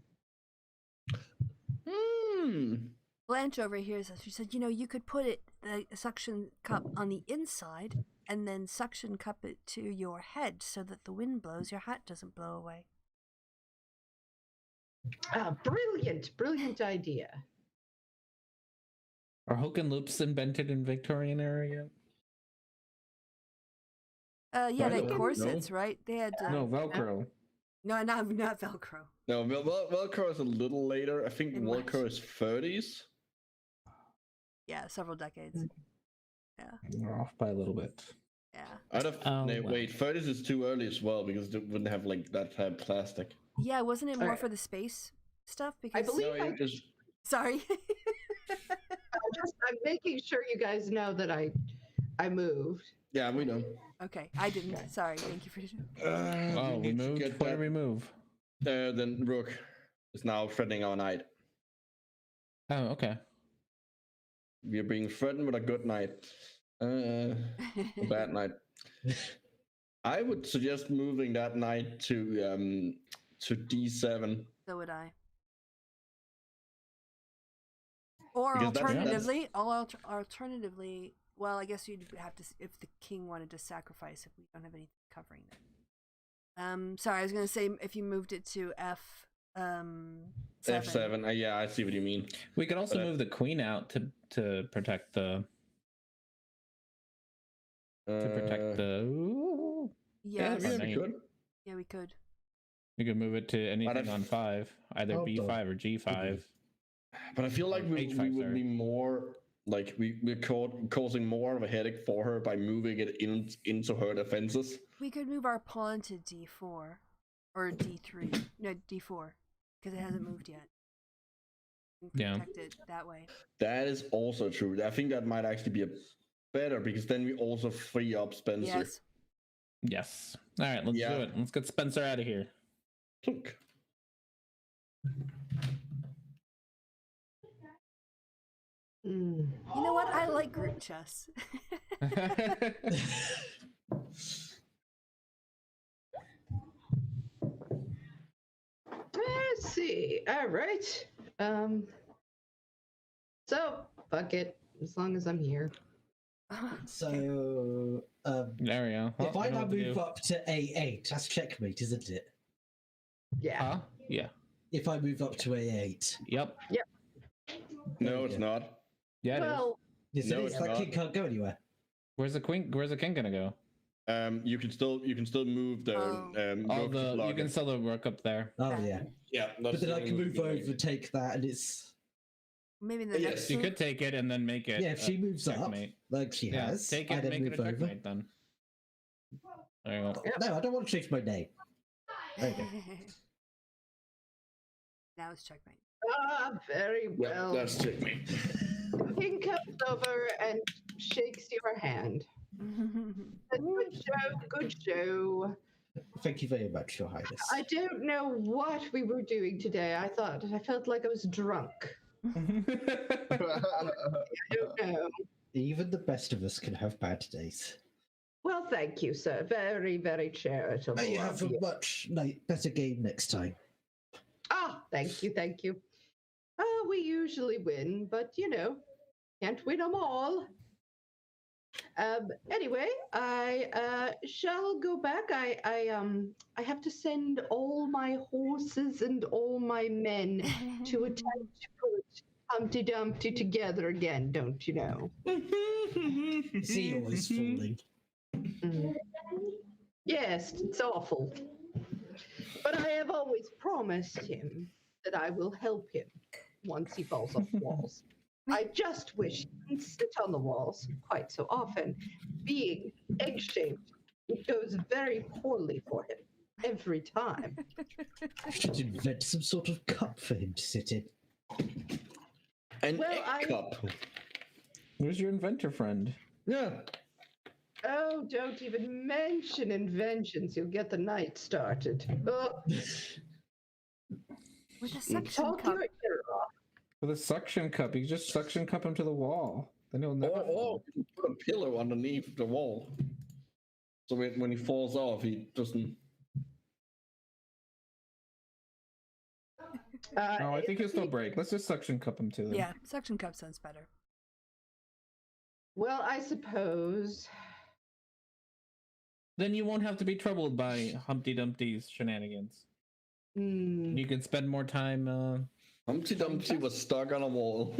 [SPEAKER 1] Blanche over here says, she said, you could put the suction cup on the inside and then suction cup it to your head so that the wind blows, your hat doesn't blow away.
[SPEAKER 5] Brilliant idea.
[SPEAKER 3] Are hook and loops invented in Victorian era?
[SPEAKER 1] Yeah,
[SPEAKER 3] I
[SPEAKER 1] they
[SPEAKER 3] don't
[SPEAKER 1] had
[SPEAKER 3] know.
[SPEAKER 1] corsets, right? They had
[SPEAKER 3] No, Velcro.
[SPEAKER 1] no, not Velcro.
[SPEAKER 2] No, Velcro is a little later. I think
[SPEAKER 1] It
[SPEAKER 2] Velcro
[SPEAKER 1] was.
[SPEAKER 2] is 30s.
[SPEAKER 1] Yeah, several decades. Yeah,
[SPEAKER 3] We're off by a little bit.
[SPEAKER 1] yeah.
[SPEAKER 2] I'd have
[SPEAKER 3] Oh,
[SPEAKER 2] no,
[SPEAKER 3] well.
[SPEAKER 2] wait, 30s is too early as well because they wouldn't have like that type of plastic.
[SPEAKER 1] Yeah, wasn't it more
[SPEAKER 5] Alright.
[SPEAKER 1] for the space stuff? Because
[SPEAKER 5] I believe
[SPEAKER 2] No, it just
[SPEAKER 1] Sorry.
[SPEAKER 5] I'm making sure you guys know that I moved.
[SPEAKER 2] yeah, we know.
[SPEAKER 1] Okay, I didn't. Sorry. Thank you for.
[SPEAKER 3] Oh, we moved? Where did we move?
[SPEAKER 2] Then Rook is now threatening our knight.
[SPEAKER 3] Oh, okay.
[SPEAKER 2] We are being threatened with a good knight. A bad knight. I would suggest moving that knight to D7.
[SPEAKER 1] So would I. Or
[SPEAKER 2] Because
[SPEAKER 1] alternatively, well, I guess you'd have to if the king wanted to sacrifice if we don't have anything covering them. Sorry, I was gonna say if you moved it to
[SPEAKER 2] F7. Yeah, I see what you mean.
[SPEAKER 3] We could also
[SPEAKER 2] But,
[SPEAKER 3] move the queen out to protect the Ooh.
[SPEAKER 1] Yes.
[SPEAKER 2] Yeah, we could.
[SPEAKER 1] Yeah, we could.
[SPEAKER 3] You can move it to anything on 5, either
[SPEAKER 6] Hold
[SPEAKER 3] B5
[SPEAKER 6] on.
[SPEAKER 3] or G5.
[SPEAKER 2] But I feel like we
[SPEAKER 3] H5,
[SPEAKER 2] would
[SPEAKER 3] sorry.
[SPEAKER 2] be more like we're causing more of a headache for her by moving it into her defenses.
[SPEAKER 1] We could move our pawn to D4 or D3. No, D4 because it hasn't moved yet. We can
[SPEAKER 3] Yeah.
[SPEAKER 1] protect it that way.
[SPEAKER 2] That is also true. I think that might actually be a better because then we also free up Spencer.
[SPEAKER 1] Yes.
[SPEAKER 3] Yes. All right, let's
[SPEAKER 2] Yeah.
[SPEAKER 3] do it. Let's get Spencer out of here.
[SPEAKER 2] Look.
[SPEAKER 5] Mm.
[SPEAKER 1] You know what? I like group chess.
[SPEAKER 5] Let's see. All right. So fuck it. As long as I'm here.
[SPEAKER 6] So,
[SPEAKER 3] There we go.
[SPEAKER 6] if
[SPEAKER 3] Well,
[SPEAKER 6] I
[SPEAKER 3] you know
[SPEAKER 6] now
[SPEAKER 3] what to
[SPEAKER 6] move
[SPEAKER 3] do.
[SPEAKER 6] up to A8, that's checkmate, isn't it?
[SPEAKER 5] Yeah.
[SPEAKER 3] Huh? Yeah.
[SPEAKER 6] If I move up to A8.
[SPEAKER 3] Yep.
[SPEAKER 2] No, it's not.
[SPEAKER 3] Yeah, it is.
[SPEAKER 5] Well,
[SPEAKER 6] Yes,
[SPEAKER 2] No,
[SPEAKER 6] it is.
[SPEAKER 2] it's
[SPEAKER 6] That
[SPEAKER 2] not.
[SPEAKER 6] king can't go anywhere.
[SPEAKER 3] Where's the king gonna go?
[SPEAKER 2] You can still move the
[SPEAKER 1] Oh.
[SPEAKER 3] All
[SPEAKER 2] rook to
[SPEAKER 3] the
[SPEAKER 2] block
[SPEAKER 3] you can
[SPEAKER 2] it.
[SPEAKER 3] sell the work up there.
[SPEAKER 6] Oh, yeah.
[SPEAKER 2] Yeah,
[SPEAKER 6] But then I can move over, take that, and it's.
[SPEAKER 1] Maybe in the
[SPEAKER 2] Yes,
[SPEAKER 1] next
[SPEAKER 3] You
[SPEAKER 1] move.
[SPEAKER 3] could take it and then make it.
[SPEAKER 6] Yeah, if she moves
[SPEAKER 3] checkmate.
[SPEAKER 6] up, like she
[SPEAKER 3] Yeah,
[SPEAKER 6] has,
[SPEAKER 3] take
[SPEAKER 6] I
[SPEAKER 3] it,
[SPEAKER 6] then
[SPEAKER 3] make it a
[SPEAKER 6] move over.
[SPEAKER 3] checkmate then. There you go.
[SPEAKER 6] No, I don't want to change my name. There you go.
[SPEAKER 1] Now it's checkmate.
[SPEAKER 5] very
[SPEAKER 2] Yeah,
[SPEAKER 5] well.
[SPEAKER 2] that's checkmate.
[SPEAKER 5] The king comes over and shakes your hand. Good show, good show.
[SPEAKER 6] Thank you very much, Your Highness.
[SPEAKER 5] I don't know what we were doing today. I felt like I was drunk. I don't know.
[SPEAKER 6] Even the best of us can have bad days.
[SPEAKER 5] Well, thank you, sir. Very, very charitable.
[SPEAKER 6] May you have
[SPEAKER 5] of
[SPEAKER 6] a
[SPEAKER 5] you.
[SPEAKER 6] much better game next time.
[SPEAKER 5] Ah, thank you, thank you. We usually win, but can't win them all. Anyway, I shall go back. I have to send all my horses and all my men to attempt to put Humpty Dumpty together again, don't you know?
[SPEAKER 6] Is he always falling?
[SPEAKER 5] Mm. Yes, it's awful. But I have always promised him that I will help him once he falls off walls. I just wish he didn't sit on the walls quite so often. Being egg-shaped, it goes very poorly for him every time.
[SPEAKER 6] I should invent some sort of cup for him to sit in.
[SPEAKER 2] An
[SPEAKER 5] Well,
[SPEAKER 2] egg cup.
[SPEAKER 3] Where's your inventor friend?
[SPEAKER 2] Yeah.
[SPEAKER 5] Oh, don't even mention inventions. You'll get the night started. Oh,
[SPEAKER 1] With a suction
[SPEAKER 5] talk
[SPEAKER 1] cup.
[SPEAKER 5] your ear off.
[SPEAKER 3] With a suction cup, you just suction cup him to the wall. Then he'll never.
[SPEAKER 2] Or you can put a pillow underneath the wall. So when he falls off, he doesn't.
[SPEAKER 3] No, I think he'll still break. Let's just suction cup him to them.
[SPEAKER 1] Yeah, suction cup sounds better.
[SPEAKER 5] Well, I suppose.
[SPEAKER 3] Then you won't have to be troubled by Humpty Dumpty's shenanigans.
[SPEAKER 5] Hmm.
[SPEAKER 3] You can spend more time.
[SPEAKER 2] Humpty Dumpty was stuck on a wall.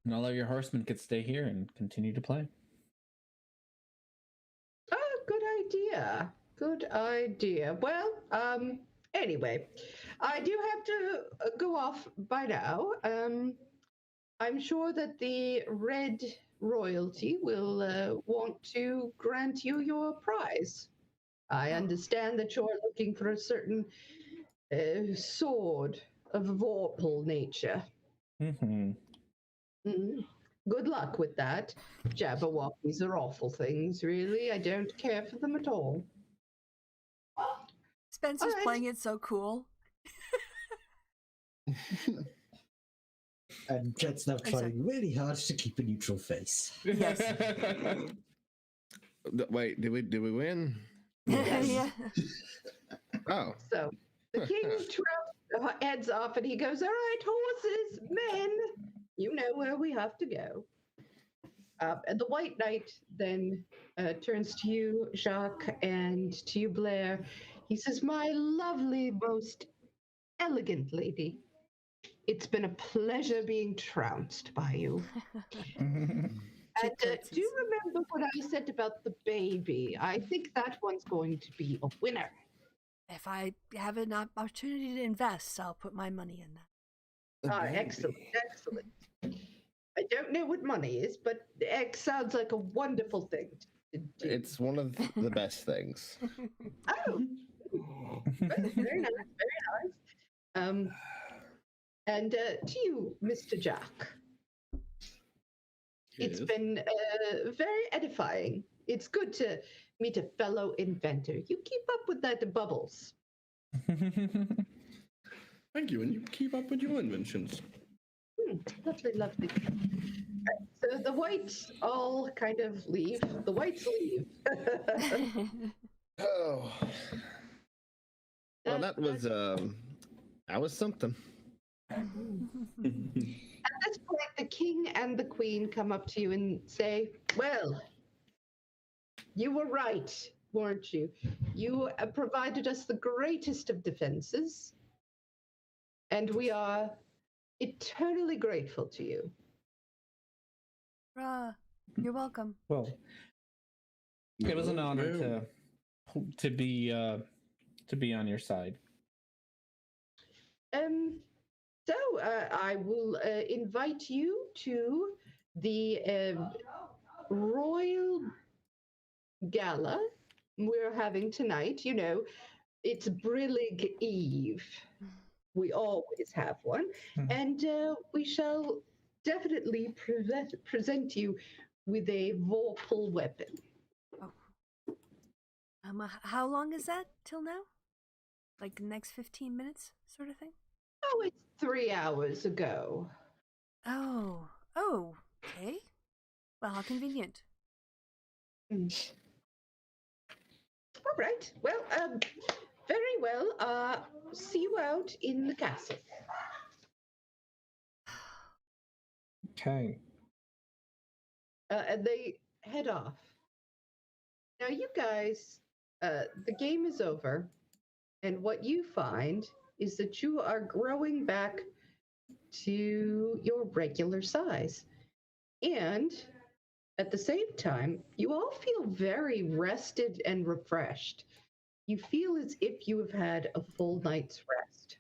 [SPEAKER 3] And all of your horsemen could stay here and continue to play.
[SPEAKER 5] Oh, good idea. Good idea. Well, anyway, I do have to go off by now. I'm sure that the Red Royalty will want to grant you your prize. I understand that you're looking for a certain sword of vorpal nature.
[SPEAKER 3] Mm-hmm.
[SPEAKER 5] Good luck with that. Jabberwockies are awful things, really. I don't care for them at all.
[SPEAKER 1] Spencer's
[SPEAKER 5] Alright.
[SPEAKER 1] playing it so cool.
[SPEAKER 6] And Jed's now trying really hard to keep a neutral face.
[SPEAKER 1] Yes.
[SPEAKER 4] Wait, did we win?
[SPEAKER 1] Yeah.
[SPEAKER 4] Oh,
[SPEAKER 5] So the king heads off and he goes, "All right, horses, men, you know where we have to go." And the White Knight then turns to you, Jacques, and to you, Blair. He says, "My lovely, most elegant lady, it's been a pleasure being trounced by you. And
[SPEAKER 1] Cheap
[SPEAKER 5] do
[SPEAKER 1] curtsies.
[SPEAKER 5] you remember what I said about the baby? I think that one's going to be a winner.
[SPEAKER 1] If I have an opportunity to invest, I'll put my money in that.
[SPEAKER 5] Excellent, excellent. I don't know what money is, but it sounds like a wonderful thing to do.
[SPEAKER 4] It's one of the best things.
[SPEAKER 5] Oh, very nice, very nice. And to you, Mr. Jack, it's
[SPEAKER 2] Yes.
[SPEAKER 5] been very edifying. It's good to meet a fellow inventor. You keep up with that bubbles.
[SPEAKER 2] Thank you, and you keep up with your inventions.
[SPEAKER 5] Lovely, lovely. So the whites all kind of leave. The whites leave.
[SPEAKER 4] Oh. Well, that was something.
[SPEAKER 5] At this point, the king and the queen come up to you and say, "Well, you were right, weren't you? You provided us the greatest of defenses, and we are eternally grateful to you."
[SPEAKER 1] You're welcome.
[SPEAKER 3] Well, it was an honor to be on your side.
[SPEAKER 5] So I will invite you to the royal gala we're having tonight. You know, it's Brillig Eve. We always have one. And we shall definitely present you with a vorpal weapon.
[SPEAKER 1] How long is that till now? Like the next 15 minutes, sort of thing?
[SPEAKER 5] Oh, it's 3 hours ago.
[SPEAKER 1] Oh, okay. Well, how convenient.
[SPEAKER 5] All right. Well, very well. See you out in the castle.
[SPEAKER 3] Okay.
[SPEAKER 5] And they head off. Now, you guys, the game is over, and what you find is that you are growing back to your regular size. And at the same time, you all feel very rested and refreshed. You feel as if you have had a full night's rest.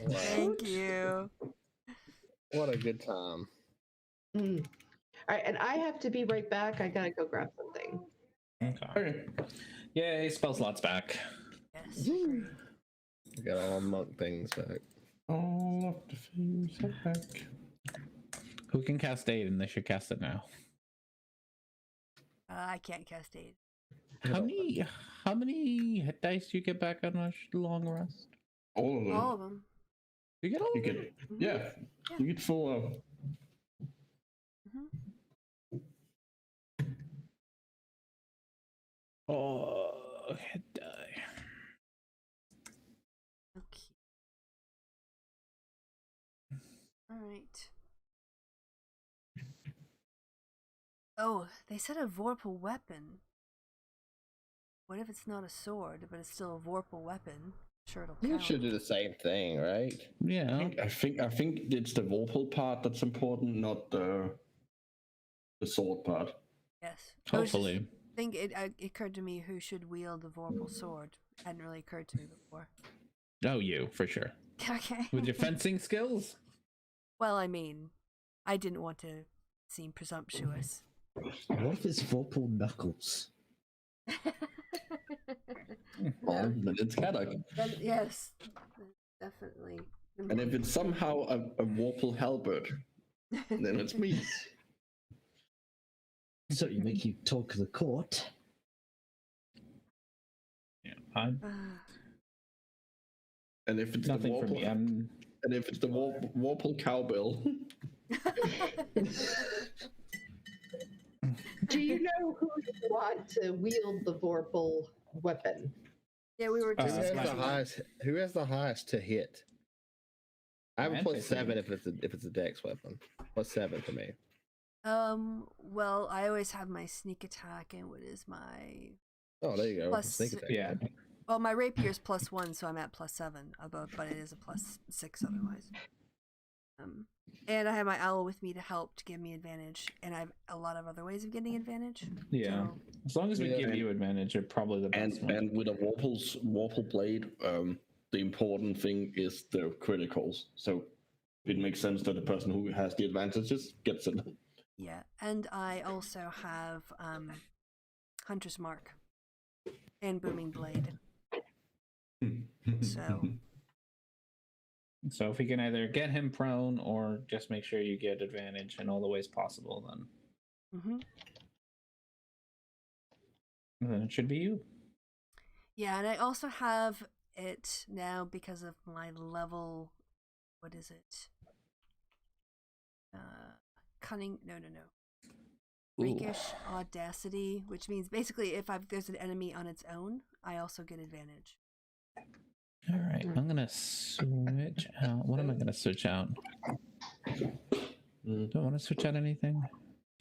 [SPEAKER 1] Thank you.
[SPEAKER 4] What a good time.
[SPEAKER 5] All right, and I have to be right back. I gotta go grab something.
[SPEAKER 3] Okay. Yay, spell slots back.
[SPEAKER 1] Yes.
[SPEAKER 4] We got all monk things back.
[SPEAKER 3] All of the things back. Who can cast aid? And they should cast it now.
[SPEAKER 1] I can't cast aid.
[SPEAKER 3] How many hit dice do you get back on a long rest?
[SPEAKER 2] All of them.
[SPEAKER 1] All of them.
[SPEAKER 3] You get all
[SPEAKER 2] You
[SPEAKER 3] of them?
[SPEAKER 2] get, yeah, you get full.
[SPEAKER 3] Oh, hit die.
[SPEAKER 1] Okay. All right. Oh, they said a vorpal weapon. What if it's not a sword, but it's still a vorpal weapon? Sure, it'll
[SPEAKER 4] You
[SPEAKER 1] count.
[SPEAKER 4] should do the same thing, right?
[SPEAKER 3] Yeah.
[SPEAKER 2] I think it's the vocal part that's important, not the sword part.
[SPEAKER 1] Yes.
[SPEAKER 3] Hopefully.
[SPEAKER 1] I think it occurred to me who should wield the vorpal sword. Hadn't really occurred to me before.
[SPEAKER 3] Oh, you, for sure.
[SPEAKER 1] Okay.
[SPEAKER 3] With your fencing skills?
[SPEAKER 1] Well, I mean, I didn't want to seem presumptuous.
[SPEAKER 6] What if it's Vorpal Knuckles?
[SPEAKER 2] Well, then it's Kadok.
[SPEAKER 1] Yes, definitely.
[SPEAKER 2] And if it's somehow a Warple halberd, then it's me.
[SPEAKER 6] So you make you talk the court.
[SPEAKER 3] Yeah. I'm
[SPEAKER 2] And if it's
[SPEAKER 3] nothing
[SPEAKER 2] the
[SPEAKER 3] for
[SPEAKER 2] Warple,
[SPEAKER 3] me. I'm
[SPEAKER 2] and if it's the Warple cowbell,
[SPEAKER 5] Do you know who you want to wield the vorpal weapon?
[SPEAKER 1] Yeah, we were
[SPEAKER 4] Who
[SPEAKER 1] just
[SPEAKER 4] has the
[SPEAKER 1] discussing that.
[SPEAKER 4] highest? Who has the highest to hit? I have a
[SPEAKER 3] Advantage,
[SPEAKER 4] +7 if it's a dex weapon. +7 for me.
[SPEAKER 1] Well, I always have my sneak attack, and what is my...
[SPEAKER 4] Oh, there you go.
[SPEAKER 1] Plus-
[SPEAKER 4] Sneak attack.
[SPEAKER 3] yeah.
[SPEAKER 1] Well, my rapier is +1, so I'm at +7, but it is a +6 otherwise. And I have my owl with me to help to give me advantage, and I have a lot of other ways of getting advantage.
[SPEAKER 3] Yeah.
[SPEAKER 1] So,
[SPEAKER 3] As long as we
[SPEAKER 2] Yeah.
[SPEAKER 3] give you advantage, you're probably the best one.
[SPEAKER 2] And with a Warple blade, the important thing is the criticals. So it makes sense that the person who has the advantages gets it.
[SPEAKER 1] yeah, and I also have Hunter's Mark and Booming Blade. So
[SPEAKER 3] So if we can either get him prone or just make sure you get advantage in all the ways possible, then it should be you.
[SPEAKER 1] yeah, and I also have it now because of my level. What is it? Cunning? No. Freakish audacity, which means basically if there's an enemy on its own, I also get advantage.
[SPEAKER 3] All right, I'm gonna switch out. What am I gonna switch out? Do I want to switch out anything?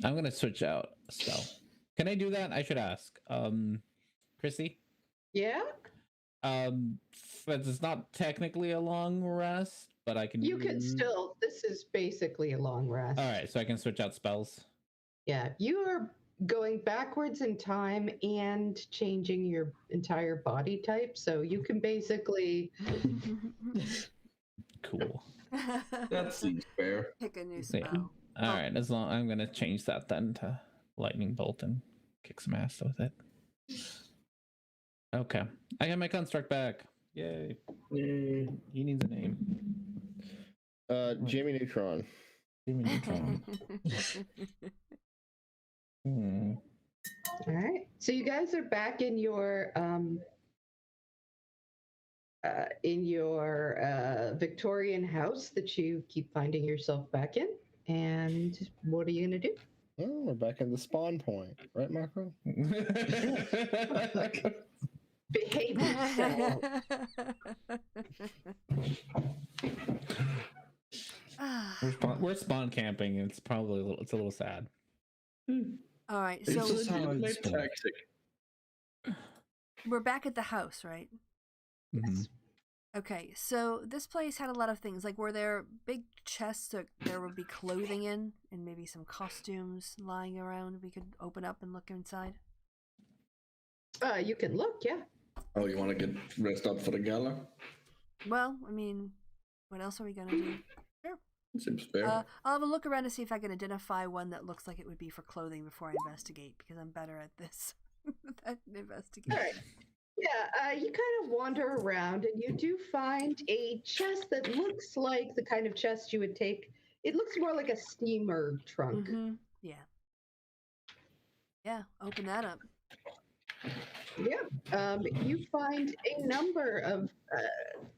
[SPEAKER 3] I'm gonna switch out spell. Can I do that? I should ask. Chrissy?
[SPEAKER 5] Yeah?
[SPEAKER 3] It's not technically a long rest, but I can.
[SPEAKER 5] You can still, this is basically a long rest.
[SPEAKER 3] All right, so I can switch out spells.
[SPEAKER 5] Yeah, you are going backwards in time and changing your entire body type, so you can basically
[SPEAKER 3] Cool.
[SPEAKER 2] That seems fair.
[SPEAKER 1] Pick a new
[SPEAKER 3] Yeah.
[SPEAKER 1] spell.
[SPEAKER 3] All right, as long I'm gonna change that then to lightning bolt and kick some ass with it. Okay, I got my construct back. Yay!
[SPEAKER 4] Yay.
[SPEAKER 3] He needs a name.
[SPEAKER 4] Jimmy Neutron.
[SPEAKER 3] Jimmy Neutron. Hmm.
[SPEAKER 5] All right. So you guys are back in your Victorian house that you keep finding yourself back in. And what are you gonna do?
[SPEAKER 4] Oh, we're back in the spawn point, right, Marco?
[SPEAKER 5] Behave yourself.
[SPEAKER 3] We're spawn camping, and it's probably a little sad.
[SPEAKER 1] All right,
[SPEAKER 2] It's
[SPEAKER 1] so
[SPEAKER 2] just
[SPEAKER 6] how it's
[SPEAKER 2] legitimate tactic.
[SPEAKER 1] we're back at the house, right?
[SPEAKER 3] Mhm.
[SPEAKER 1] Okay, so this place had a lot of things. Like, were there big chests that there would be clothing in, and maybe some costumes lying around we could open up and look inside?
[SPEAKER 5] You can look, yeah.
[SPEAKER 2] Oh, you want to get dressed up for the gala?
[SPEAKER 1] Well, I mean, what else are we gonna do? Sure.
[SPEAKER 2] Seems fair.
[SPEAKER 1] I'll have a look around to see if I can identify one that looks like it would be for clothing before I investigate, because I'm better at this than investigate.
[SPEAKER 5] All right. Yeah, you kind of wander around and you do find a chest that looks like the kind of chest you would take. It looks more like a steamer trunk.
[SPEAKER 1] Mm-hmm. Yeah. Yeah, open that up.
[SPEAKER 5] Yeah. You find a number of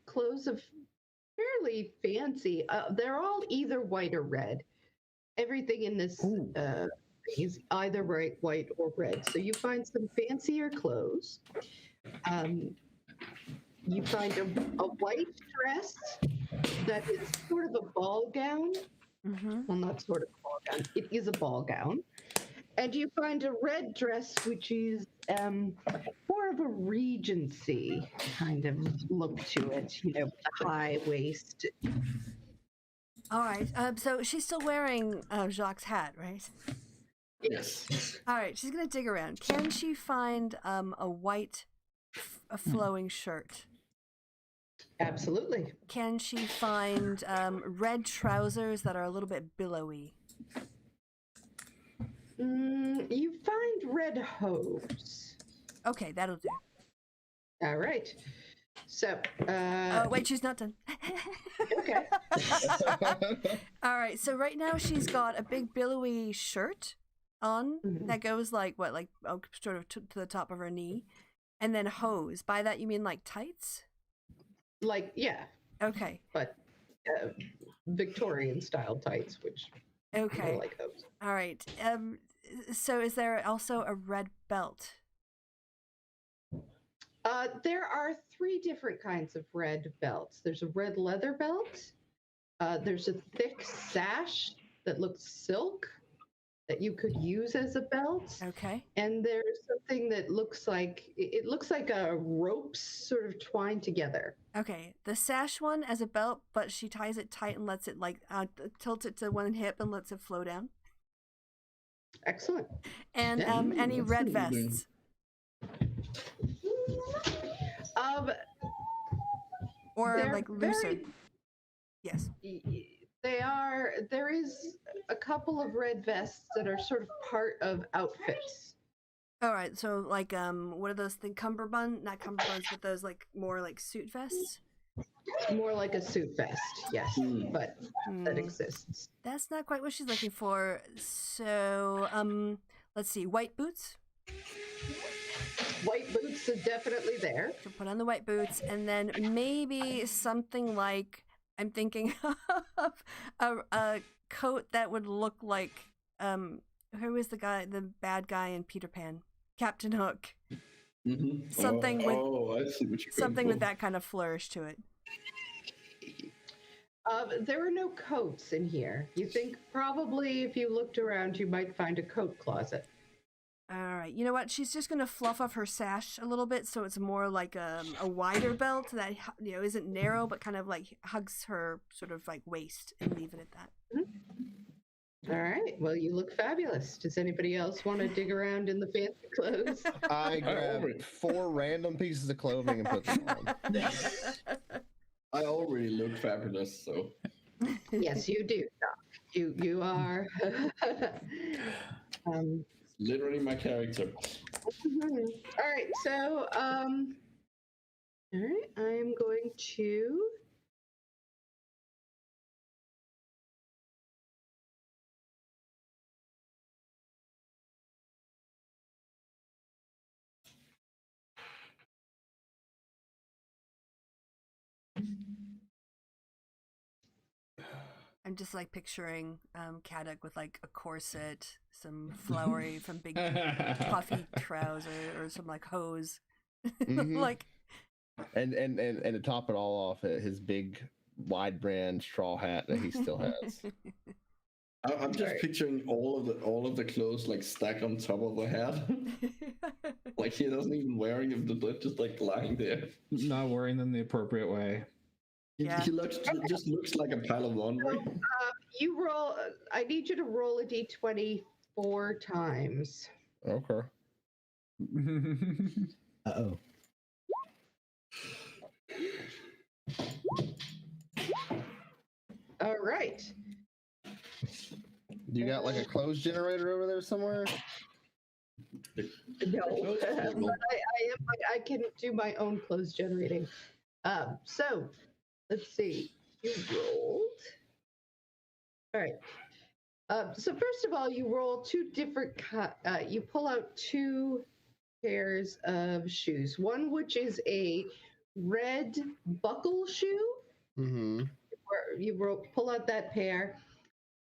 [SPEAKER 5] clothes of fairly fancy. They're all either white or red. Everything in this is either white or red. So you find some fancier clothes. You find a white dress that is sort of a ball gown.
[SPEAKER 1] Mm-hmm.
[SPEAKER 5] Well, not sort of a ball gown. It is a ball gown. And you find a red dress, which is more of a Regency kind of look to it, you know, with a high waist.
[SPEAKER 1] All right. So she's still wearing Jacques' hat, right?
[SPEAKER 2] Yes.
[SPEAKER 1] All right. She's gonna dig around. Can she find a white, a flowing shirt?
[SPEAKER 5] Absolutely.
[SPEAKER 1] Can she find red trousers that are a little bit billowy?
[SPEAKER 5] You find red hose.
[SPEAKER 1] Okay, that'll do.
[SPEAKER 5] All right. So,
[SPEAKER 1] Oh, wait, she's not done.
[SPEAKER 5] okay.
[SPEAKER 1] All right, so right now she's got a big billowy shirt on that goes like sort of to the top of her knee, and then hose. By that you mean like tights?
[SPEAKER 5] Like, yeah,
[SPEAKER 1] Okay.
[SPEAKER 5] but Victorian style tights, which
[SPEAKER 1] Okay.
[SPEAKER 5] are like those.
[SPEAKER 1] All right. So is there also a red belt?
[SPEAKER 5] There are 3 different kinds of red belts. There's a red leather belt. There's a thick sash that looks silk. that you could use as a belt.
[SPEAKER 1] Okay.
[SPEAKER 5] And there's something that looks like it looks like a ropes sort of twined together.
[SPEAKER 1] Okay. The sash one as a belt, but she ties it tight and lets it tilt it to one hip and lets it flow down.
[SPEAKER 5] Excellent.
[SPEAKER 1] And
[SPEAKER 5] Yeah.
[SPEAKER 1] any
[SPEAKER 2] That's
[SPEAKER 1] red
[SPEAKER 2] amazing.
[SPEAKER 1] vests. Or
[SPEAKER 5] They're
[SPEAKER 1] like looser.
[SPEAKER 5] very-
[SPEAKER 1] Yes.
[SPEAKER 5] They are. There is a couple of red vests that are sort of part of outfits.
[SPEAKER 1] All right. So like what are those things? Cummerbund? Not cummerbunds, but those like more like suit vests.
[SPEAKER 5] More like a suit vest, yes, but that exists.
[SPEAKER 1] That's not quite what she's looking for. So let's see. White boots.
[SPEAKER 5] White boots are definitely there.
[SPEAKER 1] So put on the white boots, and then maybe something like I'm thinking of a coat that would look like who is the bad guy in Peter Pan? Captain Hook.
[SPEAKER 2] Mm-hmm.
[SPEAKER 1] Something
[SPEAKER 2] I see what you're
[SPEAKER 1] something
[SPEAKER 2] going
[SPEAKER 1] with
[SPEAKER 2] for.
[SPEAKER 1] that kind of flourish to it.
[SPEAKER 5] There are no coats in here. You think probably if you looked around, you might find a coat closet.
[SPEAKER 1] All right. You know what? She's just going to fluff up her sash a little bit so it's more like a wider belt that isn't narrow but kind of like hugs her sort of like waist and leave it at that.
[SPEAKER 5] All right. Well, you look fabulous. Does anybody else want to dig around in the fancy clothes?
[SPEAKER 4] I grabbed 4 random pieces of clothing and put them on.
[SPEAKER 2] I already look fabulous, so.
[SPEAKER 5] Yes, you do, Doc. You are.
[SPEAKER 2] Literally my character.
[SPEAKER 5] All right. So, all right. I am going to.
[SPEAKER 1] I'm just like picturing Caddock with like a corset, some flowery from big puffy trousers or some like hose.
[SPEAKER 4] Mhm.
[SPEAKER 1] Like
[SPEAKER 4] And to top it all off, his big wide brand straw hat that he still has.
[SPEAKER 2] I'm just
[SPEAKER 5] Right.
[SPEAKER 2] picturing all of the clothes like stacked on top of the head. Like he doesn't even wearing them, they're just like lying there.
[SPEAKER 3] Not wearing them the appropriate way.
[SPEAKER 1] Yeah.
[SPEAKER 2] He just looks like a pile of laundry.
[SPEAKER 5] You roll. I need you to roll a d20 4 times.
[SPEAKER 4] Okay.
[SPEAKER 6] Uh-oh.
[SPEAKER 5] All right.
[SPEAKER 4] You got like a clothes generator over there somewhere?
[SPEAKER 5] No, but I can do my own clothes generating. So let's see. You rolled. All right. So first of all, you roll 2 different. You pull out 2 pairs of shoes. One which is a red buckle shoe.
[SPEAKER 4] Mm-hmm.
[SPEAKER 5] Where you pull out that pair,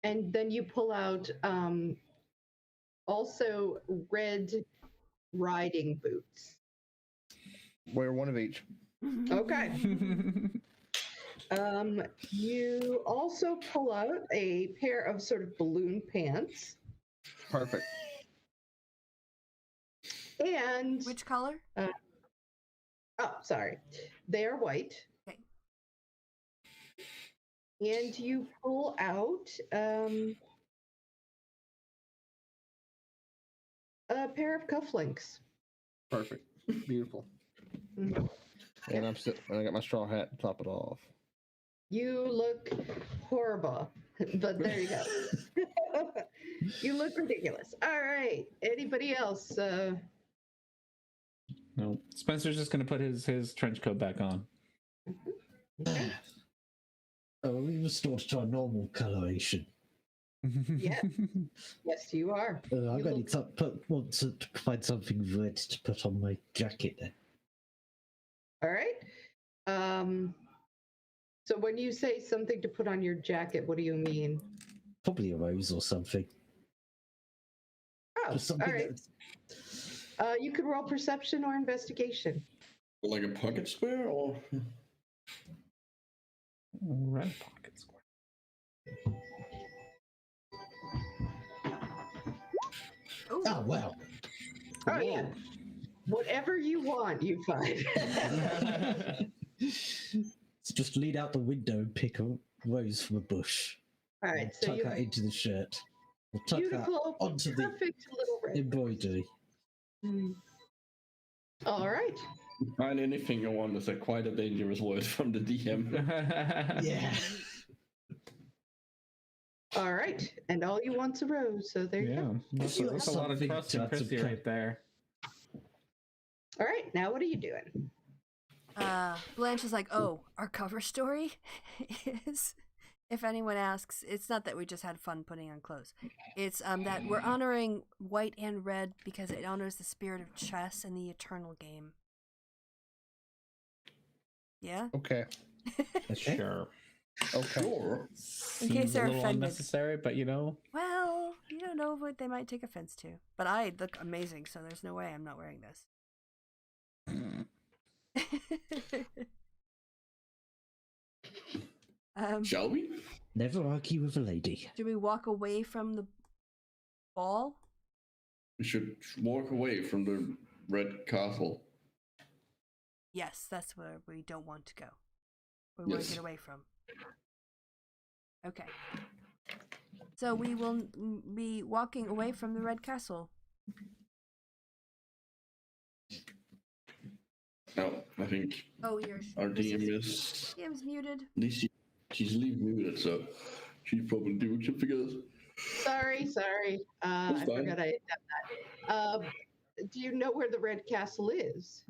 [SPEAKER 5] and then you pull out also red riding boots.
[SPEAKER 4] Wear one of each.
[SPEAKER 5] Okay. You also pull out a pair of sort of balloon pants.
[SPEAKER 4] Perfect.
[SPEAKER 5] And
[SPEAKER 1] Which color?
[SPEAKER 5] oh, sorry, they are white.
[SPEAKER 1] Okay.
[SPEAKER 5] And you pull out a pair of cufflinks.
[SPEAKER 4] Perfect. Beautiful.
[SPEAKER 5] Mhm.
[SPEAKER 4] And I got my straw hat to top it off.
[SPEAKER 5] You look horrible, but there you go. You look ridiculous. All right. Anybody else?
[SPEAKER 3] No, Spencer's just gonna put his trench coat back on.
[SPEAKER 6] Oh, we restored to our normal coloration.
[SPEAKER 5] Yeah. Yes, you are.
[SPEAKER 6] I'm
[SPEAKER 5] You
[SPEAKER 6] going
[SPEAKER 5] look-
[SPEAKER 6] to want to find something red to put on my jacket then.
[SPEAKER 5] All right. So when you say something to put on your jacket, what do you mean?
[SPEAKER 6] Probably a rose or something.
[SPEAKER 5] Oh,
[SPEAKER 6] Just
[SPEAKER 5] all
[SPEAKER 6] something
[SPEAKER 5] right. You could roll perception or investigation.
[SPEAKER 2] Like a pocket square or
[SPEAKER 3] Red pocket square.
[SPEAKER 1] Ooh.
[SPEAKER 6] Oh, well.
[SPEAKER 5] Oh yeah. Whatever you want, you find.
[SPEAKER 6] So just lean out the window and pick a rose from a bush.
[SPEAKER 5] All right, so
[SPEAKER 6] Tuck
[SPEAKER 5] you
[SPEAKER 6] that into the shirt. Or tuck
[SPEAKER 5] beautiful,
[SPEAKER 6] that onto the
[SPEAKER 5] perfect little red.
[SPEAKER 6] embroidery.
[SPEAKER 5] All right.
[SPEAKER 2] Find anything you want is quite a dangerous word from the DM.
[SPEAKER 6] Yeah.
[SPEAKER 5] All right. And all you want's a rose, so there you
[SPEAKER 3] Yeah,
[SPEAKER 5] go.
[SPEAKER 3] that's a lot of
[SPEAKER 6] Something
[SPEAKER 3] trust
[SPEAKER 6] to
[SPEAKER 3] in
[SPEAKER 6] add some
[SPEAKER 3] Chrissy right there.
[SPEAKER 5] All right, now what are you doing?
[SPEAKER 1] Blanche is like, oh, our cover story is, if anyone asks, it's not that we just had fun putting on clothes. It's that we're honoring white and red because it honors the spirit of chess and the eternal game. Yeah?
[SPEAKER 7] Okay.
[SPEAKER 3] Sure.
[SPEAKER 7] Okay.
[SPEAKER 2] Sure.
[SPEAKER 1] In case
[SPEAKER 3] Seems
[SPEAKER 1] they're
[SPEAKER 3] a little
[SPEAKER 1] offended.
[SPEAKER 3] unnecessary, but you know.
[SPEAKER 1] Well, you don't know what they might take offense to. But I look amazing, so there's no way I'm not wearing this.
[SPEAKER 2] Shall we?
[SPEAKER 6] Never argue with a lady.
[SPEAKER 1] Do we walk away from the ball?
[SPEAKER 2] We should walk away from the red castle.
[SPEAKER 1] Yes, that's where we don't want to go. We want to
[SPEAKER 2] Yes.
[SPEAKER 1] get away from. Okay. So we will be walking away from the red castle.
[SPEAKER 2] No, I think
[SPEAKER 1] Oh, you're.
[SPEAKER 2] our DM is
[SPEAKER 1] DM's muted.
[SPEAKER 2] at least she's leave muted, so she's probably doing something else.
[SPEAKER 5] Sorry. I
[SPEAKER 2] That's fine.
[SPEAKER 5] forgot I had done that. Do you know where the Red Castle is?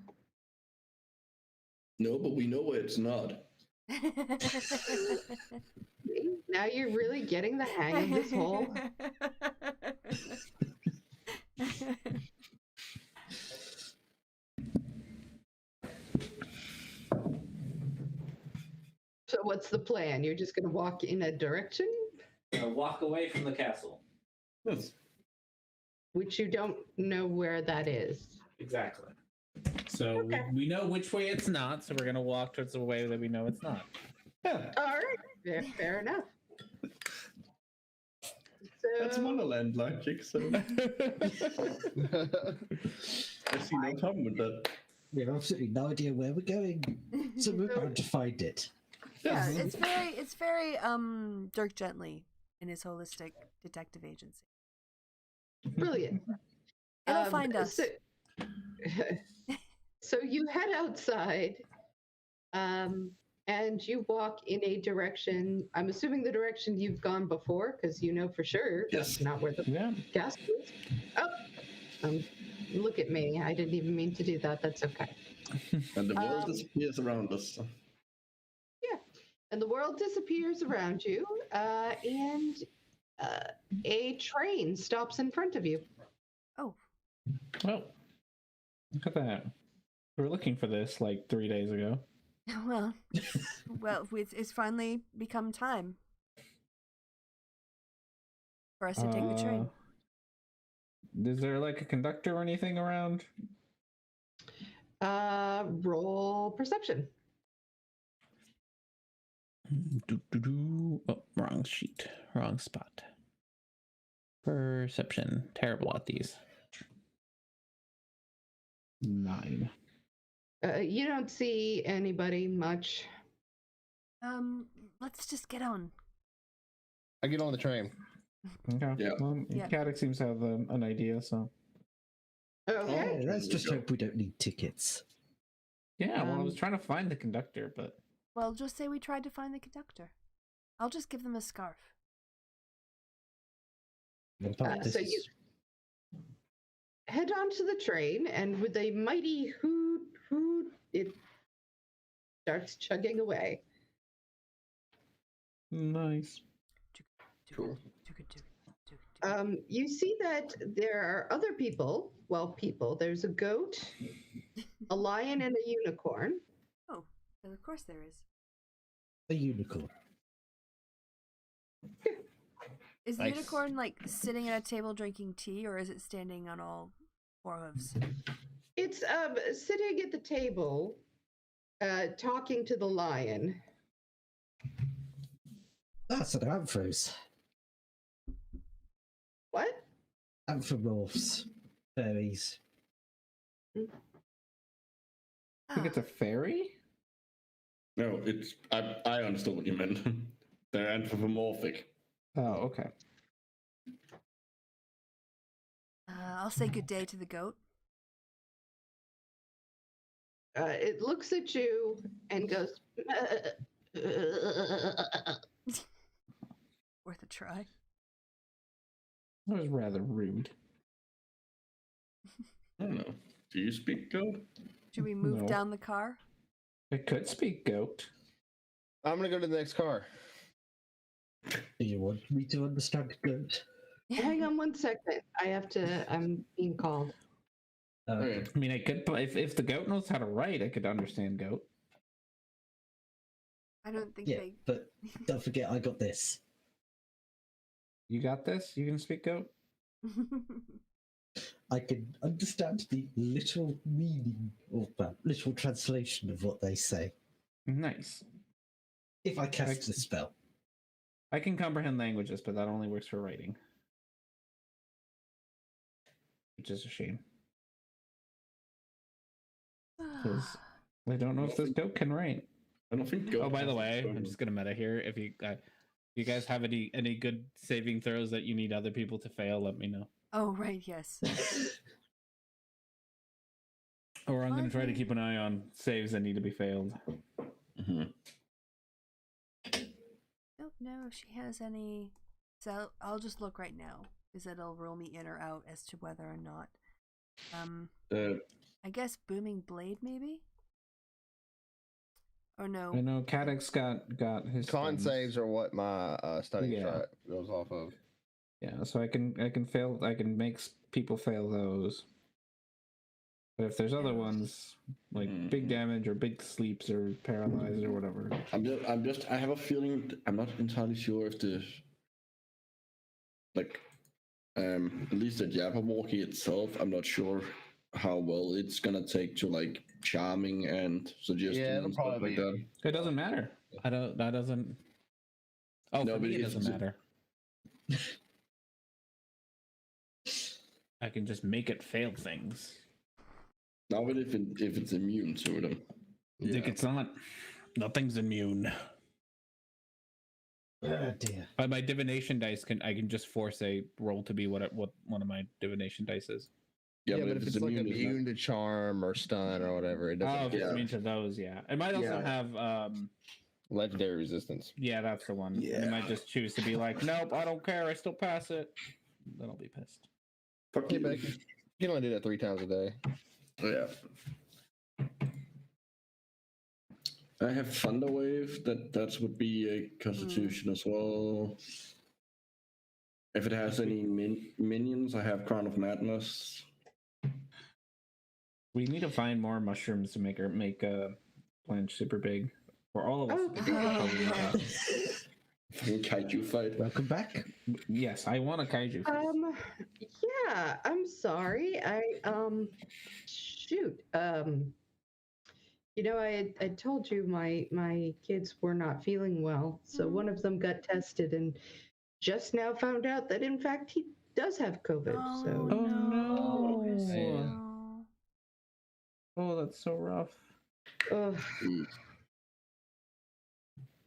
[SPEAKER 2] No, but we know where it's not.
[SPEAKER 5] Now you're really getting the hang of this whole. So what's the plan? You're just going to walk in a direction
[SPEAKER 3] Walk away from the castle.
[SPEAKER 2] Yes.
[SPEAKER 5] which you don't know where that is.
[SPEAKER 3] Exactly. So
[SPEAKER 5] Okay.
[SPEAKER 3] we know which way it's not, so we're gonna walk towards the way that we know it's not.
[SPEAKER 2] Yeah,
[SPEAKER 5] All right, fair enough. So,
[SPEAKER 2] that's Wonderland logic, so I see no problem with that.
[SPEAKER 6] We have absolutely no idea where we're going, so we're bound to find it.
[SPEAKER 1] Yeah, it's very Dirk Gently in his holistic detective agency.
[SPEAKER 5] brilliant.
[SPEAKER 1] It'll find us.
[SPEAKER 5] So, so you head outside, and you walk in a direction. I'm assuming the direction you've gone before, because you know for sure that's
[SPEAKER 2] Yes.
[SPEAKER 5] not where the
[SPEAKER 3] Yeah.
[SPEAKER 5] castle is. Oh, look at me. I didn't even mean to do that. That's okay.
[SPEAKER 2] And the world disappears around us.
[SPEAKER 5] And the world disappears around you, and a train stops in front of you.
[SPEAKER 1] Oh,
[SPEAKER 3] Well, look at that. We were looking for this like 3 days ago.
[SPEAKER 1] well, it's finally become time for us to take the train.
[SPEAKER 3] Is there like a conductor or anything around?
[SPEAKER 5] Roll perception.
[SPEAKER 3] Oh, wrong sheet. Wrong spot. Perception. Terrible at these. 9.
[SPEAKER 5] You don't see anybody much.
[SPEAKER 1] Let's just get on.
[SPEAKER 7] I get on the train.
[SPEAKER 3] Okay.
[SPEAKER 2] Yeah.
[SPEAKER 3] Well,
[SPEAKER 1] Yeah.
[SPEAKER 3] Caddick seems to have an idea, so.
[SPEAKER 5] Okay.
[SPEAKER 6] Yeah, let's just hope we don't need tickets.
[SPEAKER 3] Yeah, well, I was
[SPEAKER 5] Um,
[SPEAKER 3] trying to find the conductor, but.
[SPEAKER 1] Well, just say we tried to find the conductor. I'll just give them a scarf.
[SPEAKER 6] What about
[SPEAKER 5] So
[SPEAKER 6] this?
[SPEAKER 5] you head onto the train, and with a mighty hoot, it starts chugging away.
[SPEAKER 3] Nice.
[SPEAKER 2] Cool.
[SPEAKER 5] You see that there are other people. Well, there's a goat, a lion, and a unicorn.
[SPEAKER 1] Oh, and of course there is.
[SPEAKER 6] A unicorn.
[SPEAKER 1] Is the
[SPEAKER 7] Nice.
[SPEAKER 1] unicorn like sitting at a table drinking tea, or is it standing on all four hooves?
[SPEAKER 5] It's sitting at the table, talking to the lion.
[SPEAKER 6] That's an Amphros.
[SPEAKER 5] What?
[SPEAKER 6] Anthropomorphs. Fairies.
[SPEAKER 3] I think it's a fairy.
[SPEAKER 2] No, it's I understood what you meant. They're anthropomorphic.
[SPEAKER 3] Oh, okay.
[SPEAKER 1] I'll say good day to the goat.
[SPEAKER 5] It looks at you and goes.
[SPEAKER 1] Worth a try.
[SPEAKER 3] That was rather rude.
[SPEAKER 2] I don't know. Do you speak goat?
[SPEAKER 1] Should we move
[SPEAKER 3] No.
[SPEAKER 1] down the car?
[SPEAKER 3] It could speak goat.
[SPEAKER 7] I'm gonna go to the next car.
[SPEAKER 6] Do you want me to understand goat?
[SPEAKER 5] Hang on 1 second. I'm being called.
[SPEAKER 2] Okay.
[SPEAKER 3] I mean, I could, if the goat knows how to write, I could understand goat.
[SPEAKER 1] I don't think
[SPEAKER 6] Yeah,
[SPEAKER 1] they.
[SPEAKER 6] but don't forget I got this.
[SPEAKER 3] You got this? You can speak goat?
[SPEAKER 6] I can understand the literal meaning or literal translation of what they say
[SPEAKER 3] Nice.
[SPEAKER 6] if I cast
[SPEAKER 3] Excellent.
[SPEAKER 6] the spell.
[SPEAKER 3] I can comprehend languages, but that only works for writing. Which is a shame. Because I don't know if this goat can write.
[SPEAKER 2] I don't think goat.
[SPEAKER 3] Oh, by the
[SPEAKER 2] has
[SPEAKER 3] way,
[SPEAKER 2] to
[SPEAKER 3] I'm just gonna meta here. If you guys have any good saving throws that you need other people to fail, let me know.
[SPEAKER 1] Oh right, yes.
[SPEAKER 3] Or I'm gonna try to keep an eye on saves that need to be failed.
[SPEAKER 2] Mhm.
[SPEAKER 1] Don't know if she has any. So I'll just look right now, because it'll roll me in or out as to whether or not. I guess booming blade maybe. Or no.
[SPEAKER 3] I know Cadix got his
[SPEAKER 7] Con
[SPEAKER 3] stuns.
[SPEAKER 7] saves are what my stunning
[SPEAKER 3] Yeah.
[SPEAKER 7] shot goes off of.
[SPEAKER 3] Yeah, so I can fail. I can make people fail those. But if there's other ones like big damage or big sleeps or paralyzed or whatever,
[SPEAKER 2] I have a feeling. I'm not entirely sure if the at least the Jabberwocky itself. I'm not sure how well it's gonna take to like charming and suggesting
[SPEAKER 7] Yeah, it'll
[SPEAKER 2] and stuff
[SPEAKER 7] probably
[SPEAKER 2] like that.
[SPEAKER 3] it doesn't matter. That doesn't. Oh,
[SPEAKER 2] No,
[SPEAKER 3] for
[SPEAKER 2] but
[SPEAKER 3] me it
[SPEAKER 2] it's-
[SPEAKER 3] doesn't matter. I can just make it fail things.
[SPEAKER 2] Now, but if it's immune to them,
[SPEAKER 3] I think it's not. Nothing's immune.
[SPEAKER 6] Oh dear.
[SPEAKER 3] But my divination dice I can just force a roll to be what one of my divination dice is.
[SPEAKER 2] yeah,
[SPEAKER 7] but if it's like
[SPEAKER 2] it's not-
[SPEAKER 7] immune to charm or stun or whatever, it
[SPEAKER 3] Oh,
[SPEAKER 7] doesn't
[SPEAKER 3] if it's
[SPEAKER 2] Yeah.
[SPEAKER 3] immune to those, yeah. It might also
[SPEAKER 2] Yeah.
[SPEAKER 3] have
[SPEAKER 7] legendary resistance.
[SPEAKER 3] yeah, that's the one.
[SPEAKER 2] Yeah.
[SPEAKER 3] You might just choose to be like, nope, I don't care, I still pass it. Then I'll be pissed.
[SPEAKER 2] Fuck
[SPEAKER 7] Yeah,
[SPEAKER 2] you.
[SPEAKER 7] but you can only do that 3 times a day.
[SPEAKER 2] Yeah. I have Thunder Wave. That would be a Constitution as well. If it has any minions, I have Crown of Madness.
[SPEAKER 3] We need to find more mushrooms to make Blanche super big. For all of us.
[SPEAKER 5] Oh,
[SPEAKER 3] I think we'll probably need that.
[SPEAKER 2] Kaiju fight.
[SPEAKER 6] Welcome back.
[SPEAKER 3] Yes, I want a kaiju.
[SPEAKER 5] Yeah, I'm sorry. Shoot. I told you my kids were not feeling well, so one of them got tested and just now found out that in fact he does have COVID.
[SPEAKER 1] Oh,
[SPEAKER 5] So
[SPEAKER 3] Oh, no.
[SPEAKER 1] no.
[SPEAKER 3] Oh, that's so rough.
[SPEAKER 5] ugh.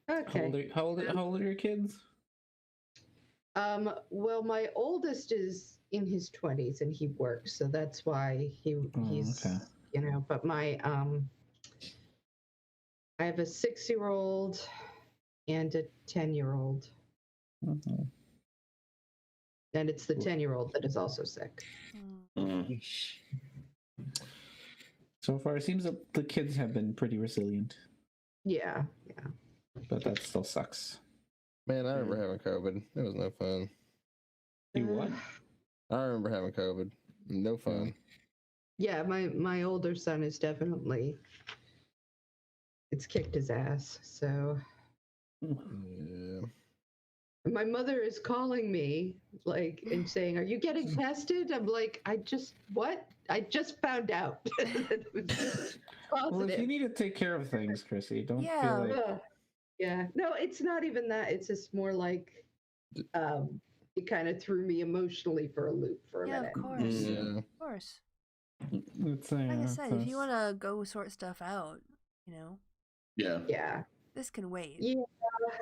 [SPEAKER 5] Okay.
[SPEAKER 3] How old are your kids?
[SPEAKER 5] Well, my oldest is in his 20s and he works, so that's why he's
[SPEAKER 3] okay.
[SPEAKER 5] But my I have a 6-year-old and a 10-year-old,
[SPEAKER 3] Mhm.
[SPEAKER 5] and it's the 10-year-old that is also sick.
[SPEAKER 2] Mm.
[SPEAKER 3] So far, it seems that the kids have been pretty resilient,
[SPEAKER 5] Yeah.
[SPEAKER 3] but that still sucks.
[SPEAKER 7] Man, I remember having COVID. It was no fun.
[SPEAKER 3] You what?
[SPEAKER 7] I remember having COVID. No fun.
[SPEAKER 5] Yeah, my older son is definitely, it's kicked his ass. So
[SPEAKER 7] Yeah.
[SPEAKER 5] my mother is calling me and saying, "Are you getting tested?" I'm like, I just found out.
[SPEAKER 3] Well, if you need to take care of things, Chrissy, don't
[SPEAKER 1] Yeah.
[SPEAKER 3] feel like
[SPEAKER 5] Yeah. No, it's not even that. It's just more like it kind of threw me emotionally for a loop for a
[SPEAKER 1] Yeah,
[SPEAKER 5] minute.
[SPEAKER 1] of course.
[SPEAKER 7] Yeah.
[SPEAKER 1] Of course.
[SPEAKER 3] It's,
[SPEAKER 1] Like I said, if you want to go sort stuff out, you know,
[SPEAKER 2] Yeah.
[SPEAKER 5] Yeah.
[SPEAKER 1] this can wait.
[SPEAKER 5] Yeah.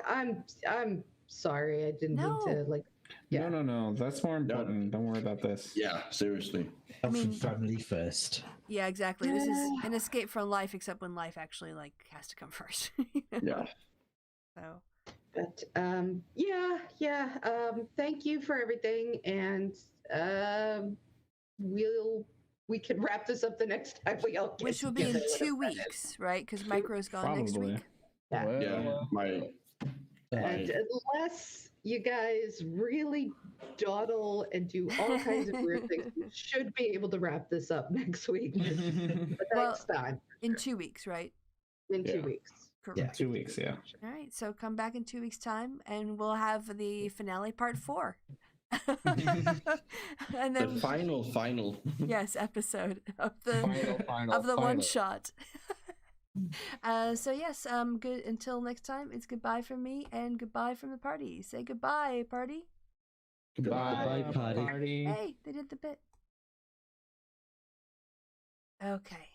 [SPEAKER 5] I'm sorry. I didn't mean to like. Yeah.
[SPEAKER 3] No. That's more important. Don't worry about this.
[SPEAKER 2] Yeah, seriously.
[SPEAKER 6] Health
[SPEAKER 1] mean-
[SPEAKER 6] and family first.
[SPEAKER 1] Yeah, exactly. This is an escape from life, except when life actually like has to come first. You know?
[SPEAKER 2] Yeah.
[SPEAKER 1] So
[SPEAKER 5] But thank you for everything, and we can wrap this up the next time we all get
[SPEAKER 1] which will be in
[SPEAKER 5] together.
[SPEAKER 1] 2 weeks, right? Because Micro's gone next
[SPEAKER 3] Probably.
[SPEAKER 1] week.
[SPEAKER 5] Yeah.
[SPEAKER 7] Well,
[SPEAKER 2] Yeah. My
[SPEAKER 5] And unless you guys really dawdle and do all kinds of weird things, we should be able to wrap this up next week. But
[SPEAKER 1] Well,
[SPEAKER 5] next time,
[SPEAKER 1] In 2 weeks, right?
[SPEAKER 5] in 2
[SPEAKER 2] Yeah.
[SPEAKER 5] weeks.
[SPEAKER 1] Correct.
[SPEAKER 6] Yeah.
[SPEAKER 3] 2 weeks, yeah.
[SPEAKER 1] All right. So come back in 2 weeks' time, and we'll have the finale part 4. And
[SPEAKER 2] the
[SPEAKER 1] then
[SPEAKER 2] final.
[SPEAKER 1] yes, episode of the
[SPEAKER 7] final,
[SPEAKER 1] of the
[SPEAKER 7] final.
[SPEAKER 1] one shot. So yes, good until next time. It's goodbye from me and goodbye from the party. Say goodbye, party.
[SPEAKER 3] Goodbye,
[SPEAKER 6] Bye, party.
[SPEAKER 1] Hey, they did the bit. Okay.